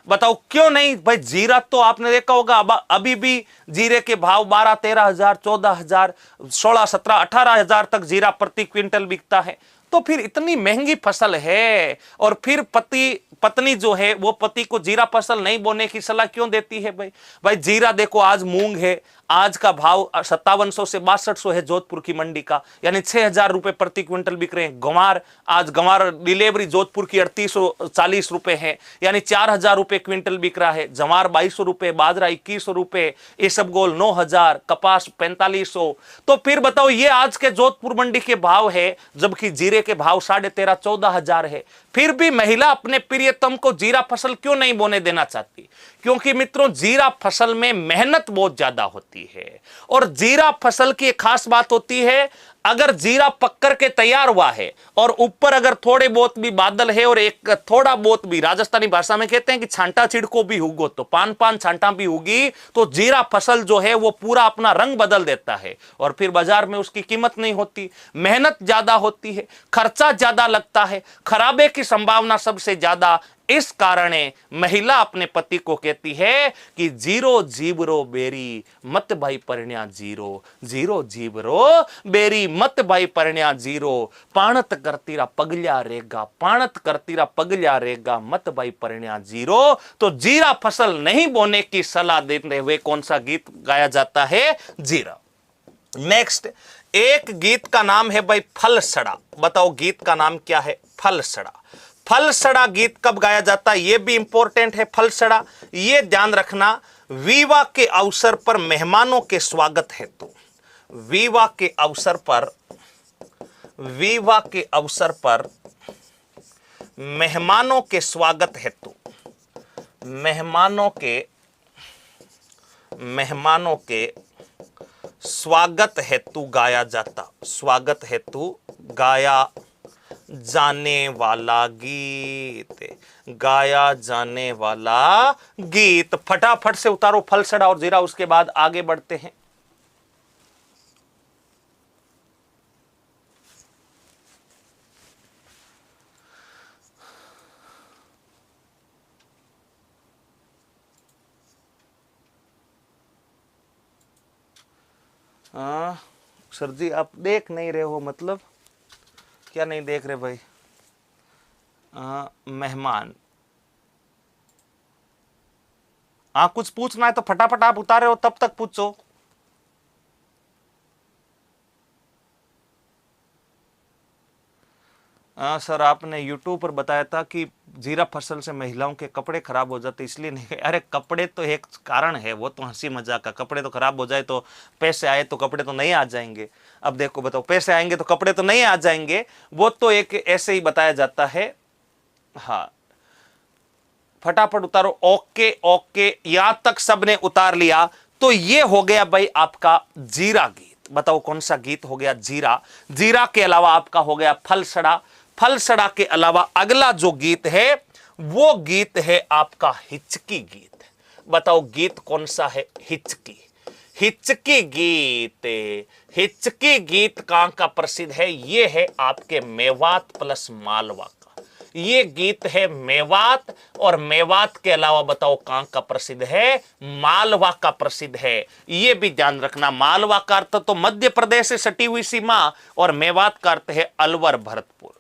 बताओ क्यों नहीं भाई? जीरा तो आपने देखा होगा अभी भी जीरे के भाव 12-13 हजार, 14 हजार, 16, 17, 18 हजार तक जीरा प्रति क्विंटल बिकता है। तो फिर इतनी महंगी फसल है और फिर पत्नी जो है वो पति को जीरा फसल नहीं बोने की सलाह क्यों देती है भाई? भाई जीरा देखो, आज मूंग है, आज का भाव 5700 से 6200 है जोधपुर की मंडी का, यानी 6000 रुपए प्रति क्विंटल बिक रहे हैं। गंवार, आज गंवार डिलीवरी जोधपुर की 3840 रुपए है, यानी 4000 रुपए क्विंटल बिक रहा है। जवार 2200 रुपए, बाजरा 2100 रुपए, इसबगोल 9000, कपास 4500। तो फिर बताओ, ये आज के जोधपुर मंडी के भाव है, जबकि जीरे के भाव 13,500-14 हजार है। फिर भी महिला अपने प्रियतम को जीरा फसल क्यों नहीं बोने देना चाहती? क्योंकि मित्रों, जीरा फसल में मेहनत बहुत ज्यादा होती है। और जीरा फसल की एक खास बात होती है, अगर जीरा पककर के तैयार हुआ है और ऊपर अगर थोड़े बहुत भी बादल है और एक थोड़ा बहुत भी, राजस्थानी भाषा में कहते हैं कि छांटा छिड़को भी होगो, तो पान छांटा भी होगी, तो जीरा फसल जो है वो पूरा अपना रंग बदल देता है और फिर बाजार में उसकी कीमत नहीं होती। मेहनत ज्यादा होती है, खर्चा ज्यादा लगता है, खराबे की संभावना सबसे ज्यादा। इस कारण महिला अपने पति को कहती है कि जीरो जीवरो बेरी मत भाई परण्या जीरो, जीरो जीवरो बेरी मत भाई परण्या जीरो, पाणत करतीरा पगल्या रेगा, पाणत करतीरा पगल्या रेगा मत भाई परण्या जीरो। तो जीरा फसल नहीं बोने की सलाह देते हुए कौन सा गीत गाया जाता है? जीरा। नेक्स्ट, एक गीत का नाम है भाई फल सड़ा। बताओ गीत का नाम क्या है? फल सड़ा। फल सड़ा गीत कब गाया जाता है? यह भी इंपॉर्टेंट है। फल सड़ा, यह ध्यान रखना, विवाह के अवसर पर मेहमानों के स्वागत हेतु, विवाह के अवसर पर, विवाह के अवसर पर मेहमानों के स्वागत हेतु, मेहमानों के स्वागत हेतु गाया जाता, स्वागत हेतु गाया जाने वाला गीत, गाया जाने वाला गीत। फटाफट से उतारो फल सड़ा और जीरा, उसके बाद आगे बढ़ते हैं। सर जी आप देख नहीं रहे हो, मतलब क्या नहीं देख रहे भाई? मेहमान, कुछ पूछना है तो फटाफट आप उतारे हो, तब तक पूछो। सर आपने YouTube पर बताया था कि जीरा फसल से महिलाओं के कपड़े खराब हो जाते, इसलिए नहीं। अरे कपड़े तो एक कारण है, वो तो हंसी मजाक का। कपड़े तो खराब हो जाए तो पैसे आए तो कपड़े तो नहीं आ जाएंगे। अब देखो बताओ, पैसे आएंगे तो कपड़े तो नहीं आ जाएंगे, वो तो एक ऐसे ही बताया जाता है। हाँ फटाफट उतारो। ओके ओके, यहां तक सबने उतार लिया। तो ये हो गया भाई आपका जीरा गीत। बताओ कौन सा गीत हो गया? जीरा। जीरा के अलावा आपका हो गया फल सड़ा। फल सड़ा के अलावा अगला जो गीत है वो गीत है आपका हिचकी गीत। बताओ गीत कौन सा है? हिचकी। हिचकी गीत। हिचकी गीत कहां का प्रसिद्ध है? ये है आपके मेवात प्लस मालवा का। ये गीत है मेवात, और मेवात के अलावा बताओ कहां का प्रसिद्ध है? मालवा का प्रसिद्ध है। ये भी ध्यान रखना, मालवा का अर्थ तो मध्य प्रदेश से सटी हुई सीमा, और मेवात का अर्थ है अलवर भरतपुर।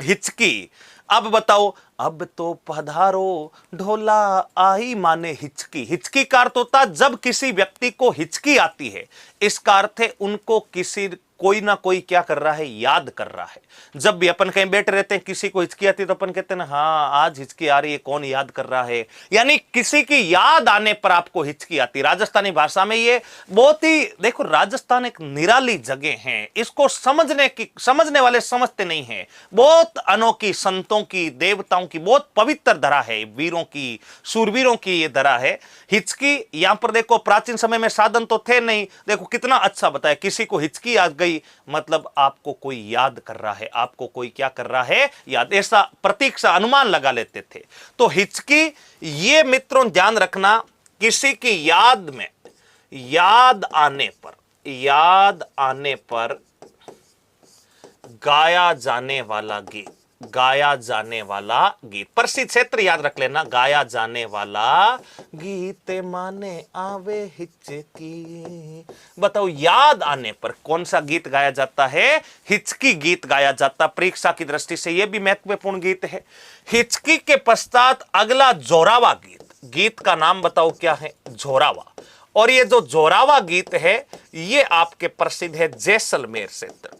हिचकी, अब बताओ, अब तो पधारो ढोला आई माने हिचकी। हिचकी का अर्थ होता जब किसी व्यक्ति को हिचकी आती है, इसका अर्थ है उनको किसी कोई ना कोई क्या कर रहा है? याद कर रहा है। जब भी अपन कहीं बैठे रहते हैं, किसी को हिचकी आती है तो अपन कहते हैं हाँ आज हिचकी आ रही है, कौन याद कर रहा है, यानी किसी की याद आने पर आपको हिचकी आती है। राजस्थानी भाषा में ये बहुत ही, देखो राजस्थान एक निराली जगह है, इसको समझने वाले समझते नहीं है। बहुत अनोखी, संतों की, देवताओं की बहुत पवित्र धरा है, वीरों की, शूरवीरों की ये धरा है हिचकी। यहां पर देखो प्राचीन समय में साधन तो थे नहीं, देखो कितना अच्छा बताया, किसी को हिचकी आ गई मतलब आपको कोई याद कर रहा है, आपको कोई क्या कर रहा है? याद। ऐसा प्रतीक सा अनुमान लगा लेते थे। तो हिचकी, ये मित्रों ध्यान रखना, किसी की याद में, याद आने पर गाया जाने वाला गीत, गाया जाने वाला गीत। प्रसिद्ध क्षेत्र याद रख लेना, गाया जाने वाला गीत माने आवे हिचकी। बताओ याद आने पर कौन सा गीत गाया जाता है? हिचकी गीत गाया जाता। परीक्षा की दृष्टि से यह भी महत्वपूर्ण गीत है। हिचकी के पश्चात अगला जोरावा गीत, गीत का नाम बताओ क्या है? जोरावा। और ये जो जोरावा गीत है ये आपके प्रसिद्ध है जैसलमेर क्षेत्र।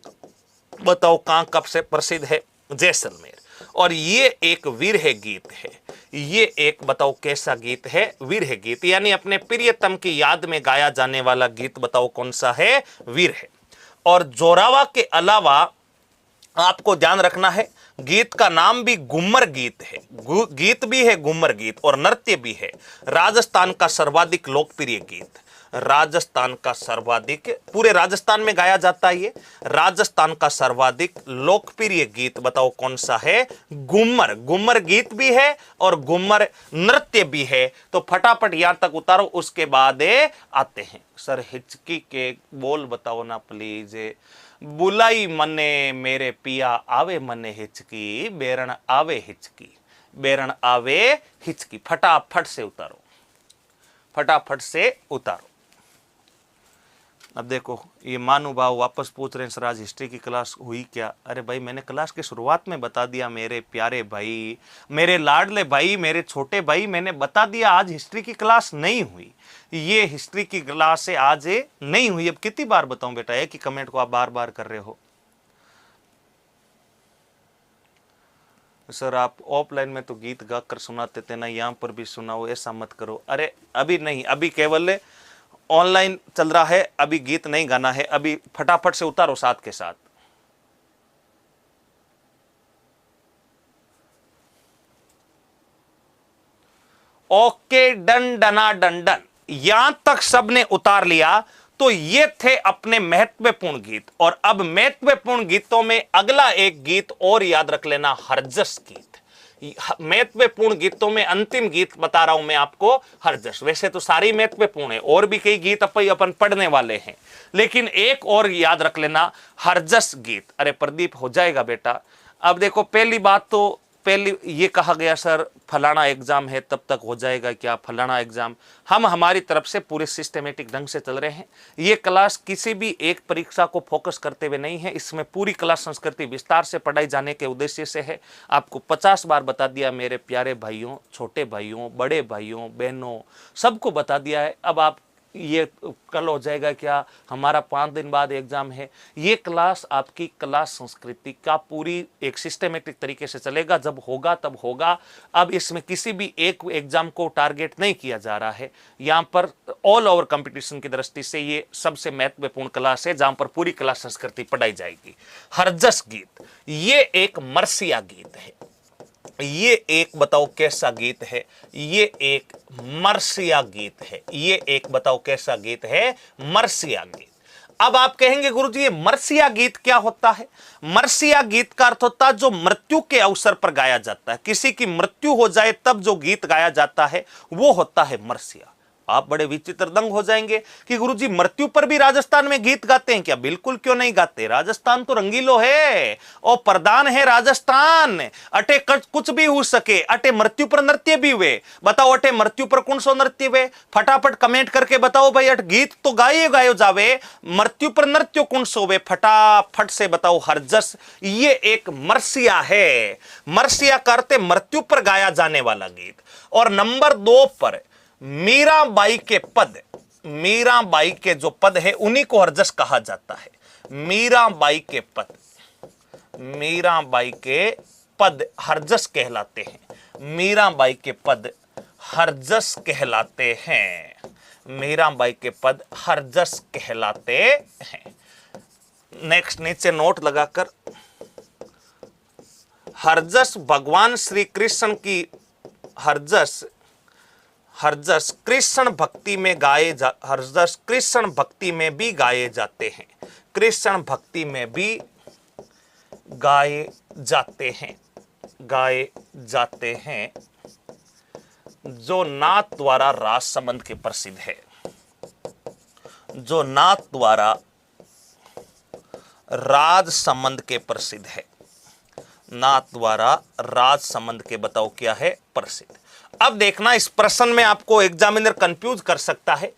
बताओ कहां कब से प्रसिद्ध है? जैसलमेर। और ये एक विरह गीत है। ये एक बताओ कैसा गीत है? विरह गीत, यानी अपने प्रियतम की याद में गाया जाने वाला गीत बताओ कौन सा है? विरह। और जोरावा के अलावा आपको ध्यान रखना है, गीत का नाम भी घूमर गीत है। गीत भी है घूमर गीत और नृत्य भी है। राजस्थान का सर्वाधिक लोकप्रिय गीत, राजस्थान का सर्वाधिक, पूरे राजस्थान में गाया जाता है ये। राजस्थान का सर्वाधिक लोकप्रिय गीत बताओ कौन सा है? घूमर। घूमर गीत भी है और घूमर नृत्य भी है। तो फटाफट यहां तक उतारो, उसके बाद आते हैं। सर हिचकी के बोल बताओ ना प्लीज। बुलाई मने मेरे पिया आवे मने हिचकी, बेरण आवे हिचकी, बेरण आवे हिचकी। फटाफट से उतारो, फटाफट से उतारो। अब देखो ये मानुभाव वापस पूछ रहे हैं सर आज हिस्ट्री की क्लास हुई क्या? अरे भाई मैंने क्लास की शुरुआत में बता दिया मेरे प्यारे भाई, मेरे लाडले भाई, मेरे छोटे भाई, मैंने बता दिया आज हिस्ट्री की क्लास नहीं हुई। ये हिस्ट्री की क्लास से आज नहीं हुई। अब कितनी बार बताऊं बेटा, एक ही कमेंट को आप बार बार कर रहे हो। सर आप ऑफलाइन में तो गीत गा कर सुनाते थे ना, यहाँ पर भी सुनाओ, ऐसा मत करो। अरे अभी नहीं, अभी केवल ऑनलाइन चल रहा है, अभी गीत नहीं गाना है। अभी फटाफट से उतारो साथ के साथ। ओके डन डना डन डन, यहां तक सबने उतार लिया। तो ये थे अपने महत्वपूर्ण गीत। और अब महत्वपूर्ण गीतों में अगला एक गीत और याद रख लेना, हरजस गीत। महत्वपूर्ण गीतों में अंतिम गीत बता रहा हूं मैं आपको, हरजस। वैसे तो सारी महत्वपूर्ण है, और भी कई गीत अपन पढ़ने वाले हैं, लेकिन एक और याद रख लेना, हरजस गीत। अरे प्रदीप हो जाएगा बेटा। अब देखो पहली बात तो, पहले ये कहा गया सर फलाना एग्जाम है तब तक हो जाएगा क्या? फलाना एग्जाम, हम हमारी तरफ से पूरे सिस्टमेटिक ढंग से चल रहे हैं। ये क्लास किसी भी एक परीक्षा को फोकस करते हुए नहीं है, इसमें पूरी क्लास संस्कृति विस्तार से पढ़ाई जाने के उद्देश्य से है। आपको 50 बार बता दिया मेरे प्यारे भाइयों, छोटे भाइयों, बड़े भाइयों, बहनों, सबको बता दिया है। अब आप ये कल हो जाएगा क्या? हमारा 5 दिन बाद एग्जाम है। ये क्लास आपकी क्लास संस्कृति का पूरी एक सिस्टमेटिक तरीके से चलेगा। जब होगा तब होगा। अब इसमें किसी भी एक एग्जाम को टारगेट नहीं किया जा रहा है। यहाँ पर ऑल ओवर कंपटीशन की दृष्टि से ये सबसे महत्वपूर्ण क्लास है जहां पर पूरी क्लास संस्कृति पढ़ाई जाएगी। हरजस गीत, ये एक मरसिया गीत है। ये एक बताओ कैसा गीत है? ये एक मरसिया गीत है। ये एक बताओ कैसा गीत है? मरसिया गीत। अब आप कहेंगे गुरुजी ये मरसिया गीत क्या होता है? मरसिया गीत का अर्थ होता है जो मृत्यु के अवसर पर गाया जाता है। किसी की मृत्यु हो जाए तब जो गीत गाया जाता है वो होता है मरसिया। आप बड़े विचित्र दंग हो जाएंगे कि गुरुजी मृत्यु पर भी राजस्थान में गीत गाते हैं क्या? बिल्कुल क्यों नहीं गाते, राजस्थान तो रंगीलो है और प्रधान है राजस्थान। अटे कुछ भी हो सके, अटे मृत्यु पर नृत्य भी हुए। बताओ अटे मृत्यु पर कौन सो नृत्य हुए? फटाफट कमेंट करके बताओ भाई। अट गीत तो गायो जावे, मृत्यु पर नृत्य कौन सो वे? फटाफट से बताओ। हरजस ये एक मरसिया है, मरसिया करते मृत्यु पर गाया जाने वाला गीत। और नंबर 2 पर मीराबाई के पद, मीराबाई के जो पद है उन्हीं को हरजस कहा जाता है। मीराबाई के पद, मीराबाई के पद हरजस कहलाते हैं। मीराबाई के पद हरजस कहलाते हैं। मीराबाई के पद हरजस कहलाते हैं। नेक्स्ट नीचे नोट लगाकर, हरजस भगवान श्री कृष्ण की, हरजस कृष्ण भक्ति में गाए हरजस कृष्ण भक्ति में भी गाए जाते हैं। कृष्ण भक्ति में भी गाए जाते हैं, गाए जाते हैं। जो नाथ द्वारा राज संबंध के प्रसिद्ध है, जो नाथ द्वारा राज संबंध के प्रसिद्ध है, नाथ द्वारा राज संबंध के बताओ क्या है? प्रसिद्ध। अब देखना, इस प्रश्न में आपको एग्जामिनर कंफ्यूज कर सकता है।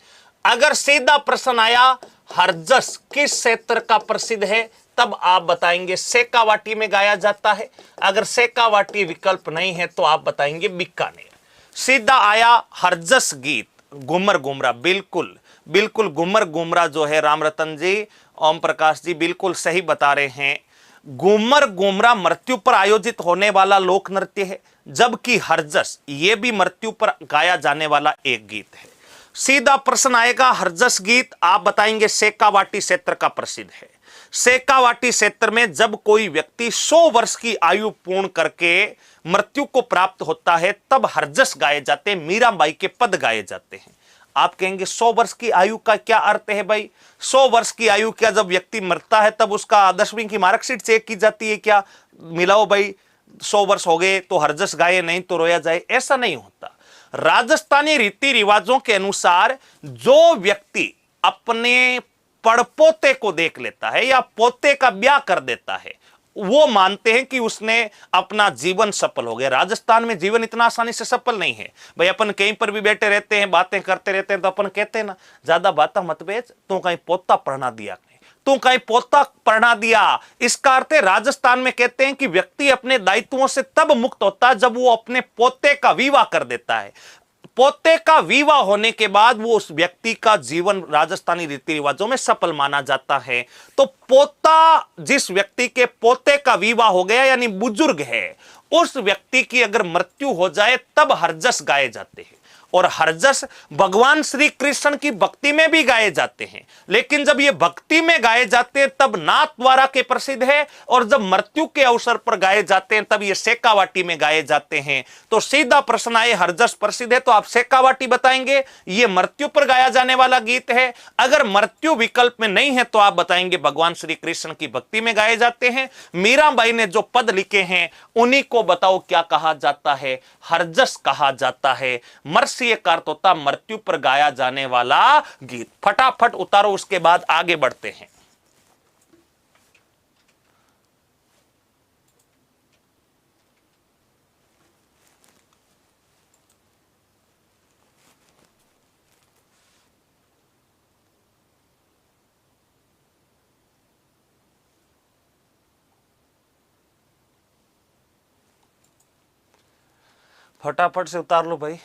अगर सीधा प्रश्न आया हरजस किस क्षेत्र का प्रसिद्ध है, तब आप बताएंगे शेखावाटी में गाया जाता है। अगर शेखावाटी विकल्प नहीं है तो आप बताएंगे बीकानेर। सीधा आया हरजस गीत घूमर घूमरा, बिल्कुल बिल्कुल घूमर घूमरा जो है राम रतन जी, ओम प्रकाश जी बिल्कुल सही बता रहे हैं। घूमर घूमरा मृत्यु पर आयोजित होने वाला लोक नृत्य है, जबकि हरजस ये भी मृत्यु पर गाया जाने वाला एक गीत है। सीधा प्रश्न आएगा हरजस गीत, आप बताएंगे शेखावाटी क्षेत्र का प्रसिद्ध है। शेखावाटी क्षेत्र में जब कोई व्यक्ति 100 वर्ष की आयु पूर्ण करके मृत्यु को प्राप्त होता है तब हरजस गाए जाते हैं, मीराबाई के पद गाए जाते हैं। आप कहेंगे 100 वर्ष की आयु का क्या अर्थ है भाई? 100 वर्ष की आयु क्या जब व्यक्ति मरता है तब उसका 10वीं की मार्कशीट चेक की जाती है क्या? मिलाओ भाई, 100 वर्ष हो गए तो हरजस गाए, नहीं तो रोया जाए, ऐसा नहीं होता। राजस्थानी रीति रिवाजों के अनुसार जो व्यक्ति अपने पड़पोते को देख लेता है या पोते का ब्याह कर देता है, वो मानते हैं कि उसने अपना जीवन सफल हो गया। राजस्थान में जीवन इतना आसानी से सफल नहीं है भाई। अपन कहीं पर भी बैठे रहते हैं, बातें करते रहते हैं, तो अपन कहते हैं ना, ज्यादा बातें मत बेच, तू कहीं पोता पढ़ना दिया, तू कहीं पोता पढ़ना दिया। इसका अर्थ है राजस्थान में कहते हैं कि व्यक्ति अपने दायित्वों से तब मुक्त होता है जब वो अपने पोते का विवाह कर देता है। पोते का विवाह होने के बाद वो उस व्यक्ति का जीवन राजस्थानी रीति रिवाजों में सफल माना जाता है। तो पोता, जिस व्यक्ति के पोते का विवाह हो गया यानी बुजुर्ग है, उस व्यक्ति की अगर मृत्यु हो जाए तब हरजस गाए जाते हैं। और हरजस भगवान श्री कृष्ण की भक्ति में भी गाए जाते हैं, लेकिन जब ये भक्ति में गाए जाते हैं तब नाथ द्वारा के प्रसिद्ध है, और जब मृत्यु के अवसर पर गाए जाते हैं तब ये शेखावाटी में गाए जाते हैं। तो सीधा प्रश्न आए हरजस प्रसिद्ध है तो आप शेखावाटी बताएंगे, ये मृत्यु पर गाया जाने वाला गीत है। अगर मृत्यु विकल्प में नहीं है तो आप बताएंगे भगवान श्री कृष्ण की भक्ति में गाए जाते हैं। मीराबाई ने जो पद लिखे हैं उन्हीं को बताओ क्या कहा जाता है? हरजस कहा जाता है। मर्सी एक अर्थ होता मृत्यु पर गाया जाने वाला गीत। फटाफट उतारो, उसके बाद आगे बढ़ते हैं। फटाफट से उतार लो भाई।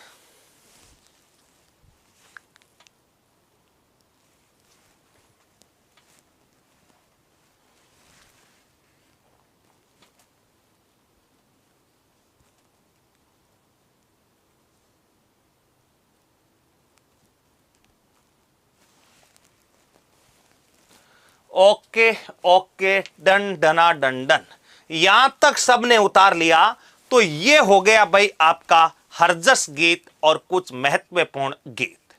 ओके ओके, डन डना डन डन, यहां तक सबने उतार लिया। तो ये हो गया भाई आपका हरजस गीत और कुछ महत्वपूर्ण गीत।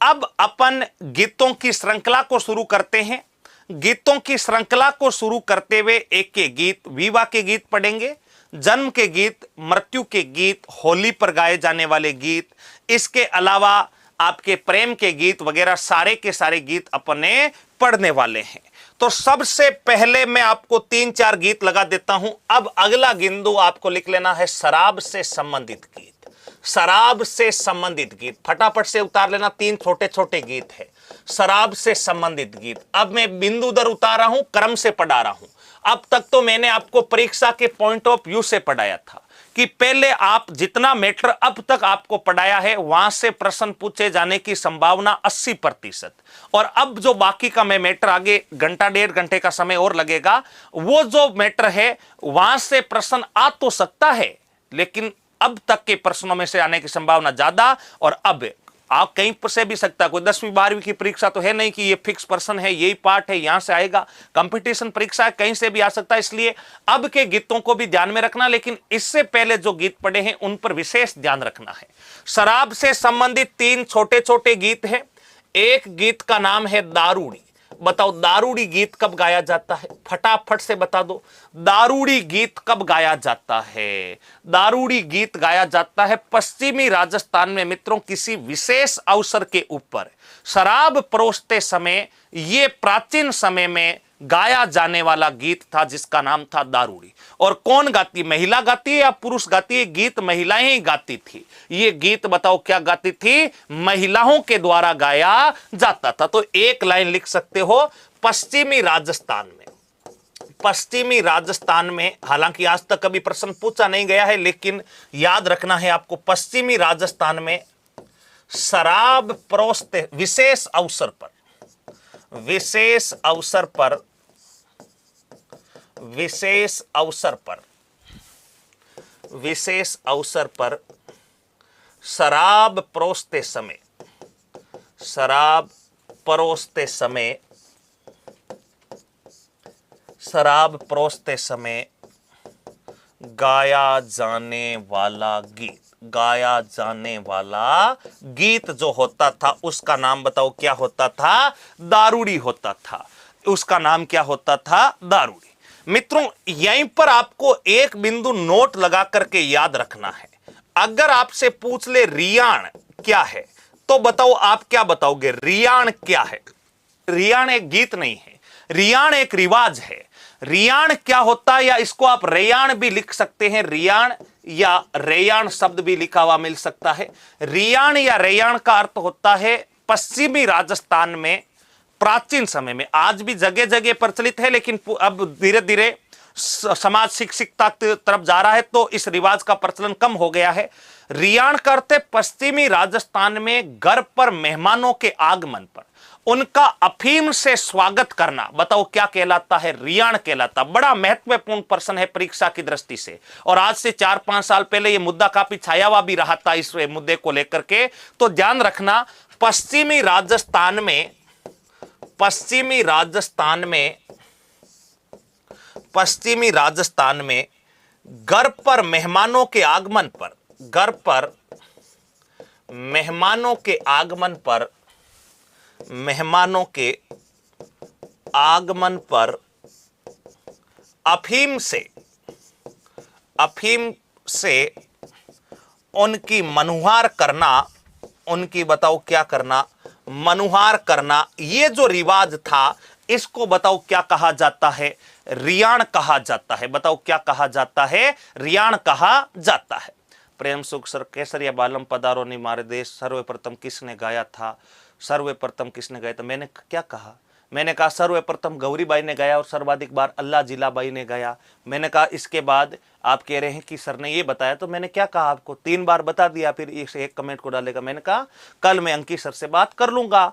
अब अपन गीतों की श्रृंखला को शुरू करते हैं। गीतों की श्रृंखला को शुरू करते हुए एक एक गीत, विवाह के गीत पढ़ेंगे, जन्म के गीत, मृत्यु के गीत, होली पर गाए जाने वाले गीत, इसके अलावा आपके प्रेम के गीत वगैरह सारे के सारे गीत अपने पढ़ने वाले हैं। तो सबसे पहले मैं आपको 3-4 गीत लगा देता हूं। अब अगला बिंदु आपको लिख लेना है शराब से संबंधित गीत। शराब से संबंधित गीत फटाफट से उतार लेना। 3 छोटे छोटे गीत है शराब से संबंधित गीत। अब मैं बिंदु दर उतार रहा हूं, क्रम से पढ़ा रहा हूं। अब तक तो मैंने आपको परीक्षा के पॉइंट ऑफ व्यू से पढ़ाया था कि पहले आप जितना मैटर अब तक आपको पढ़ाया है वहां से प्रश्न पूछे जाने की संभावना 80%। और अब जो बाकी का मैं मैटर आगे घंटा 1.5 घंटे का समय और लगेगा, वो जो मैटर है वहां से प्रश्न आ तो सकता है, लेकिन अब तक के प्रश्नों में से आने की संभावना ज्यादा। और अब आप कहीं पर से भी सकता है, कोई 10वीं 12वीं की परीक्षा तो है नहीं कि ये फिक्स पर्सन है, यही पार्ट है, यहां से आएगा। कंपटीशन परीक्षा है, कहीं से भी आ सकता है, इसलिए अब के गीतों को भी ध्यान में रखना। लेकिन इससे पहले जो गीत पढ़े हैं उन पर विशेष ध्यान रखना है। शराब से संबंधित 3 छोटे छोटे गीत हैं। एक गीत का नाम है दारूड़ी। बताओ दारूड़ी गीत कब गाया जाता है? फटाफट से बता दो, दारूड़ी गीत कब गाया जाता है? दारूड़ी गीत गाया जाता है पश्चिमी राजस्थान में मित्रों, किसी विशेष अवसर के ऊपर शराब परोसते समय। यह प्राचीन समय में गाया जाने वाला गीत था जिसका नाम था दारूड़ी। और कौन गाती? महिला गाती है या पुरुष गाती है? गीत महिलाएं ही गाती थी। ये गीत बताओ क्या गाती थी? महिलाओं के द्वारा गाया जाता था। तो एक लाइन लिख सकते हो, पश्चिमी राजस्थान में। पश्चिमी राजस्थान में, हालांकि आज तक कभी प्रश्न पूछा नहीं गया है, लेकिन याद रखना है आपको, पश्चिमी राजस्थान में शराब परोसते विशेष अवसर पर, विशेष अवसर पर, विशेष अवसर पर, विशेष अवसर पर शराब परोसते समय, शराब परोसते समय, शराब परोसते समय गाया जाने वाला गीत, गाया जाने वाला गीत जो होता था उसका नाम बताओ क्या होता था? दारूड़ी होता था। उसका नाम क्या होता था? दारूड़ी। मित्रों यहीं पर आपको एक बिंदु नोट लगा करके याद रखना है। अगर आपसे पूछ ले रियाण क्या है, तो बताओ आप क्या बताओगे? रियाण क्या है? रियाण एक गीत नहीं है, रियाण एक रिवाज है। रियाण क्या होता है, या इसको आप रेयाण भी लिख सकते हैं, रियाण या रेयाण शब्द भी लिखा हुआ मिल सकता है। रियाण या रेयाण का अर्थ होता है पश्चिमी राजस्थान में प्राचीन समय में, आज भी जगह जगह प्रचलित है, लेकिन अब धीरे धीरे समाज शिक्षितता तरफ जा रहा है तो इस रिवाज का प्रचलन कम हो गया है। रियाण करते पश्चिमी राजस्थान में घर पर मेहमानों के आगमन पर उनका अफीम से स्वागत करना, बताओ क्या कहलाता है? रियाण कहलाता। बड़ा महत्वपूर्ण प्रश्न है परीक्षा की दृष्टि से, और आज से 4-5 साल पहले यह मुद्दा काफी छाया हुआ भी रहा था इस मुद्दे को लेकर के। तो ध्यान रखना, पश्चिमी राजस्थान में, पश्चिमी राजस्थान में, पश्चिमी राजस्थान में घर पर मेहमानों के आगमन पर, घर पर मेहमानों के आगमन पर, मेहमानों के आगमन पर अफीम से, अफीम से उनकी मनुहार करना, उनकी बताओ क्या करना? मनुहार करना। ये जो रिवाज था इसको बताओ क्या कहा जाता है? रियाण कहा जाता है। बताओ क्या कहा जाता है? रियाण कहा जाता है। प्रेम सुख सर केसरिया बालम पधारो निमारे देश, सर्वप्रथम किसने गाया था? सर्वप्रथम किसने गाया था? मैंने क्या कहा? मैंने कहा सर्वप्रथम गौरीबाई ने गाया और सर्वाधिक बार अल्लाह जिलाबाई ने गाया। मैंने कहा इसके बाद आप कह रहे हैं कि सर ने ये बताया, तो मैंने क्या कहा आपको? 3 बार बता दिया, फिर एक कमेंट को डालेगा। मैंने कहा कल मैं अंकित सर से बात कर लूंगा,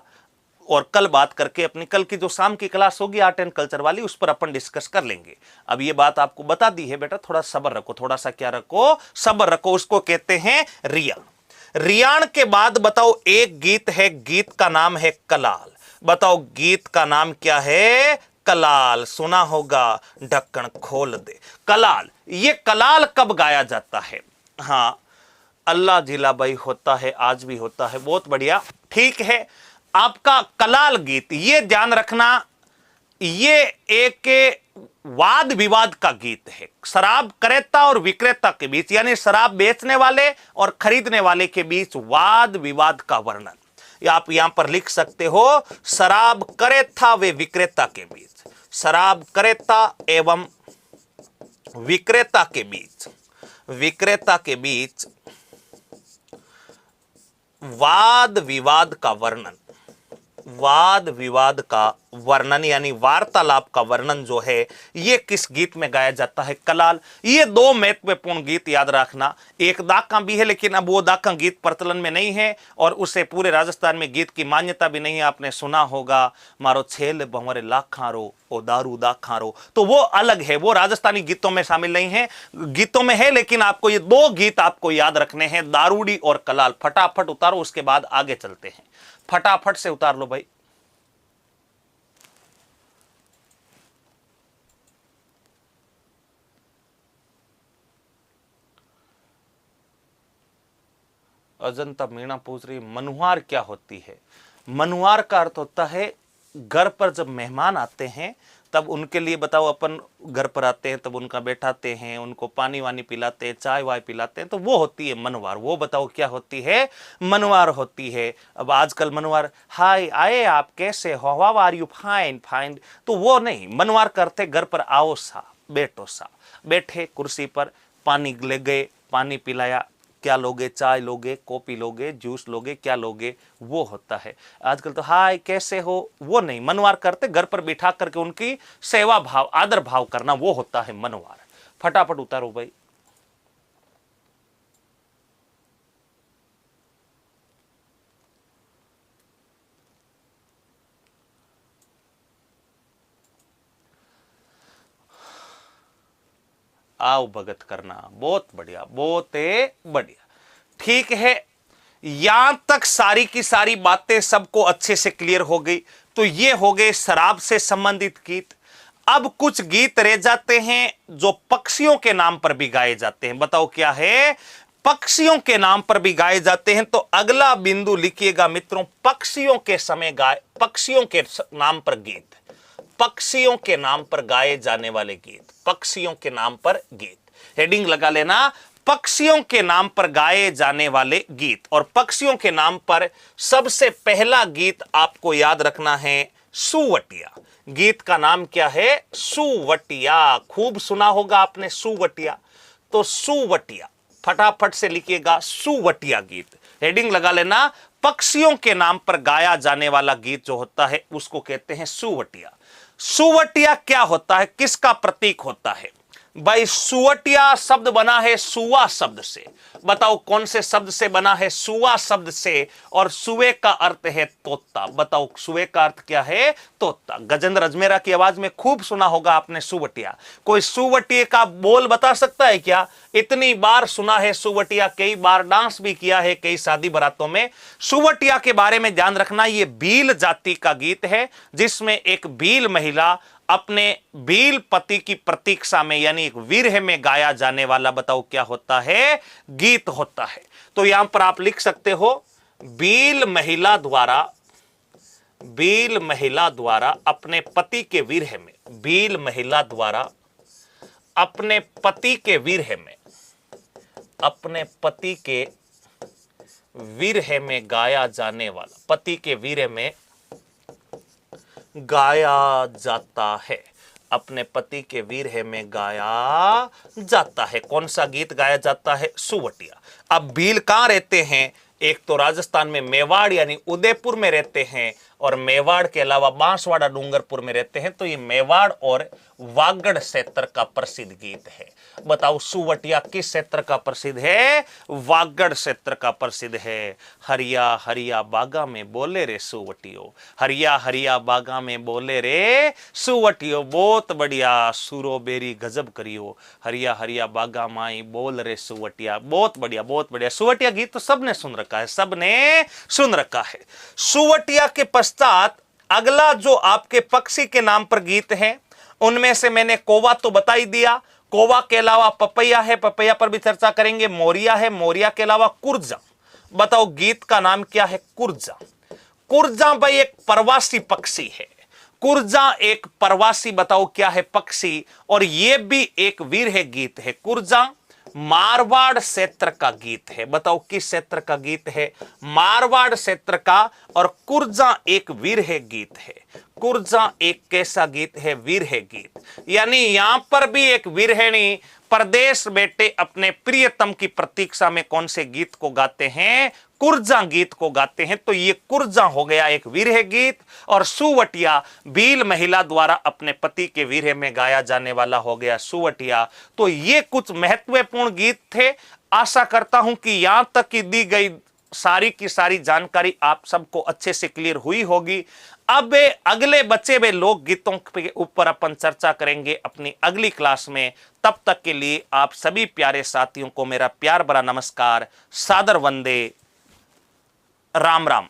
और कल बात करके अपनी कल की जो शाम की क्लास होगी आर्ट एंड कल्चर वाली, उस पर अपन डिस्कस कर लेंगे। अब ये बात आपको बता दी है बेटा, थोड़ा सब्र रखो, थोड़ा सा क्या रखो? सब्र रखो। उसको कहते हैं रियाण। रियाण के बाद बताओ एक गीत है, गीत का नाम है कलाल। बताओ गीत का नाम क्या है? कलाल। सुना होगा, ढक्कन खोल दे। कलाल। ये कलाल कब गाया जाता है? हाँ, अल्लाह जिलाबाई होता है, आज भी होता है। बहुत बढ़िया, ठीक है। आपका कलाल गीत, ये ध्यान रखना, ये एक वाद विवाद का गीत है शराब क्रेता और विक्रेता के बीच, यानी शराब बेचने वाले और खरीदने वाले के बीच वाद विवाद का वर्णन। या आप यहां पर लिख सकते हो शराब क्रेता व विक्रेता के बीच, शराब क्रेता एवं विक्रेता के बीच, विक्रेता के बीच वाद विवाद का वर्णन, वाद विवाद का वर्णन यानी वार्तालाप का वर्णन जो है ये किस गीत में गाया जाता है? कलाल। ये दो महत्वपूर्ण गीत याद रखना। एक दाका भी है लेकिन अब वो दाका गीत प्रचलन में नहीं है और उसे पूरे राजस्थान में गीत की मान्यता भी नहीं है। आपने सुना होगा मारो छेल भंवरे लाखारो ओ दारू दाखारो, तो वो अलग है, वो राजस्थानी गीतों में शामिल नहीं है, गीतों में है लेकिन आपको ये दो गीत आपको याद रखने हैं, दारूडी और कलाल। फटाफट उतारो, उसके बाद आगे चलते हैं। फटाफट से उतार लो भाई। अजंता मीणा पूछ रही मनुहार क्या होती है? मनुहार का अर्थ होता है घर पर जब मेहमान आते हैं तब उनके लिए, बताओ अपन घर पर आते हैं तब उनका बैठाते हैं, उनको पानी वानी पिलाते हैं, चाय वाय पिलाते हैं, तो वो होती है मनवार। वो बताओ क्या होती है? मनवार होती है। अब आजकल मनवार हाय आए आप कैसे हो, how are you, fine fine, तो वो नहीं। मनवार करते घर पर आओ सा, बैठो सा, बैठे कुर्सी पर, पानी ले गए, पानी पिलाया, क्या लोगे, चाय लोगे, कॉफी लोगे, जूस लोगे, क्या लोगे, वो होता है। आजकल तो हाय कैसे हो, वो नहीं। मनवार करते घर पर बिठा करके उनकी सेवा भाव, आदर भाव करना, वो होता है मनवार। फटाफट उतारो भाई। आओ भगत करना, बहुत बढ़िया, बहुत बढ़िया। ठीक है, यहां तक सारी की सारी बातें सबको अच्छे से क्लियर हो गई। तो ये हो गए शराब से संबंधित गीत। अब कुछ गीत रह जाते हैं जो पक्षियों के नाम पर भी गाए जाते हैं। बताओ क्या है? पक्षियों के नाम पर भी गाए जाते हैं। तो अगला बिंदु लिखिएगा मित्रों, पक्षियों के समय गाए, पक्षियों के नाम पर गीत, पक्षियों के नाम पर गाए जाने वाले गीत, पक्षियों के नाम पर गीत, हेडिंग लगा लेना, पक्षियों के नाम पर गाए जाने वाले गीत। और पक्षियों के नाम पर सबसे पहला गीत आपको याद रखना है सुवटिया। गीत का नाम क्या है? सुवटिया। खूब सुना होगा आपने सुवटिया। तो सुवटिया, फटाफट से लिखिएगा, सुवटिया गीत, हेडिंग लगा लेना। पक्षियों के नाम पर गाया जाने वाला गीत जो होता है उसको कहते हैं सुवटिया। सुवटिया क्या होता है, किसका प्रतीक होता है? भाई सुवटिया शब्द बना है सुवा शब्द से। बताओ कौन से शब्द से बना है? सुवा शब्द से। और सुवे का अर्थ है तोता। बताओ सुवे का अर्थ क्या है? तोता। गजेंद्र अजमेरा की आवाज में खूब सुना होगा आपने सुवटिया। कोई सुवटिया का बोल बता सकता है क्या? इतनी बार सुना है सुवटिया, कई बार डांस भी किया है कई शादी बारातों में। सुवटिया के बारे में ध्यान रखना, यह भील जाति का गीत है जिसमें एक भील महिला अपने भील पति की प्रतीक्षा में यानी एक विरह में गाया जाने वाला, बताओ क्या होता है? गीत होता है। तो यहां पर आप लिख सकते हो, भील महिला द्वारा, भील महिला द्वारा अपने पति के विरह में, भील महिला द्वारा अपने पति के विरह में, अपने पति के विरह में गाया जाने वाला, पति के विरह में गाया जाता है, अपने पति के विरह में गाया जाता है। कौन सा गीत गाया जाता है? सुवटिया। अब भील कहां रहते हैं? एक तो राजस्थान में मेवाड़ यानी उदयपुर में रहते हैं और मेवाड़ के अलावा बांसवाड़ा डूंगरपुर में रहते हैं। तो ये मेवाड़ और वागड़ क्षेत्र का प्रसिद्ध गीत है। बताओ सुवटिया किस क्षेत्र का प्रसिद्ध है? वागड़ क्षेत्र का प्रसिद्ध है। हरिया हरिया बागा में बोले रे सुवटियो, हरिया हरिया बागा में बोले रे सुवटियो, बहुत बढ़िया, सुरो बेरी गजब करियो, हरिया हरिया बागा माई बोल रे सुवटिया, बहुत बढ़िया, बहुत बढ़िया। सुवटिया गीत तो सबने सुन रखा है, सबने सुन रखा है। सुवटिया के पश्चात अगला जो आपके पक्षी के नाम पर गीत है उनमें से मैंने कौवा तो बता ही दिया, कौवा के अलावा पपैया है, पपैया पर भी चर्चा करेंगे, मोरिया है, मोरिया के अलावा कुर्जा। बताओ गीत का नाम क्या है? कुर्जा। कुर्जा भाई एक प्रवासी पक्षी है, कुर्जा एक प्रवासी, बताओ क्या है? पक्षी। और यह भी एक विरह गीत है। कुर्जा मारवाड़ क्षेत्र का गीत है। बताओ किस क्षेत्र का गीत है? मारवाड़ क्षेत्र का। और कुर्जा एक विरह गीत है। कुर्जा एक कैसा गीत है? विरह गीत। यानी यहां पर भी एक विरहिणी परदेश बेटे अपने प्रियतम की प्रतीक्षा में कौन से गीत को गाते हैं? कुर्जा गीत को गाते हैं। तो ये कुर्जा हो गया एक विरह गीत, और सुवटिया भील महिला द्वारा अपने पति के विरह में गाया जाने वाला हो गया सुवटिया। तो ये कुछ महत्वपूर्ण गीत थे। आशा करता हूं कि यहां तक की दी गई सारी की सारी जानकारी आप सबको अच्छे से क्लियर हुई होगी। अब अगले बचे हुए लोकगीतों के ऊपर अपन चर्चा करेंगे अपनी अगली क्लास में। तब तक के लिए आप सभी प्यारे साथियों को मेरा प्यार भरा नमस्कार, सादर वंदे, राम राम।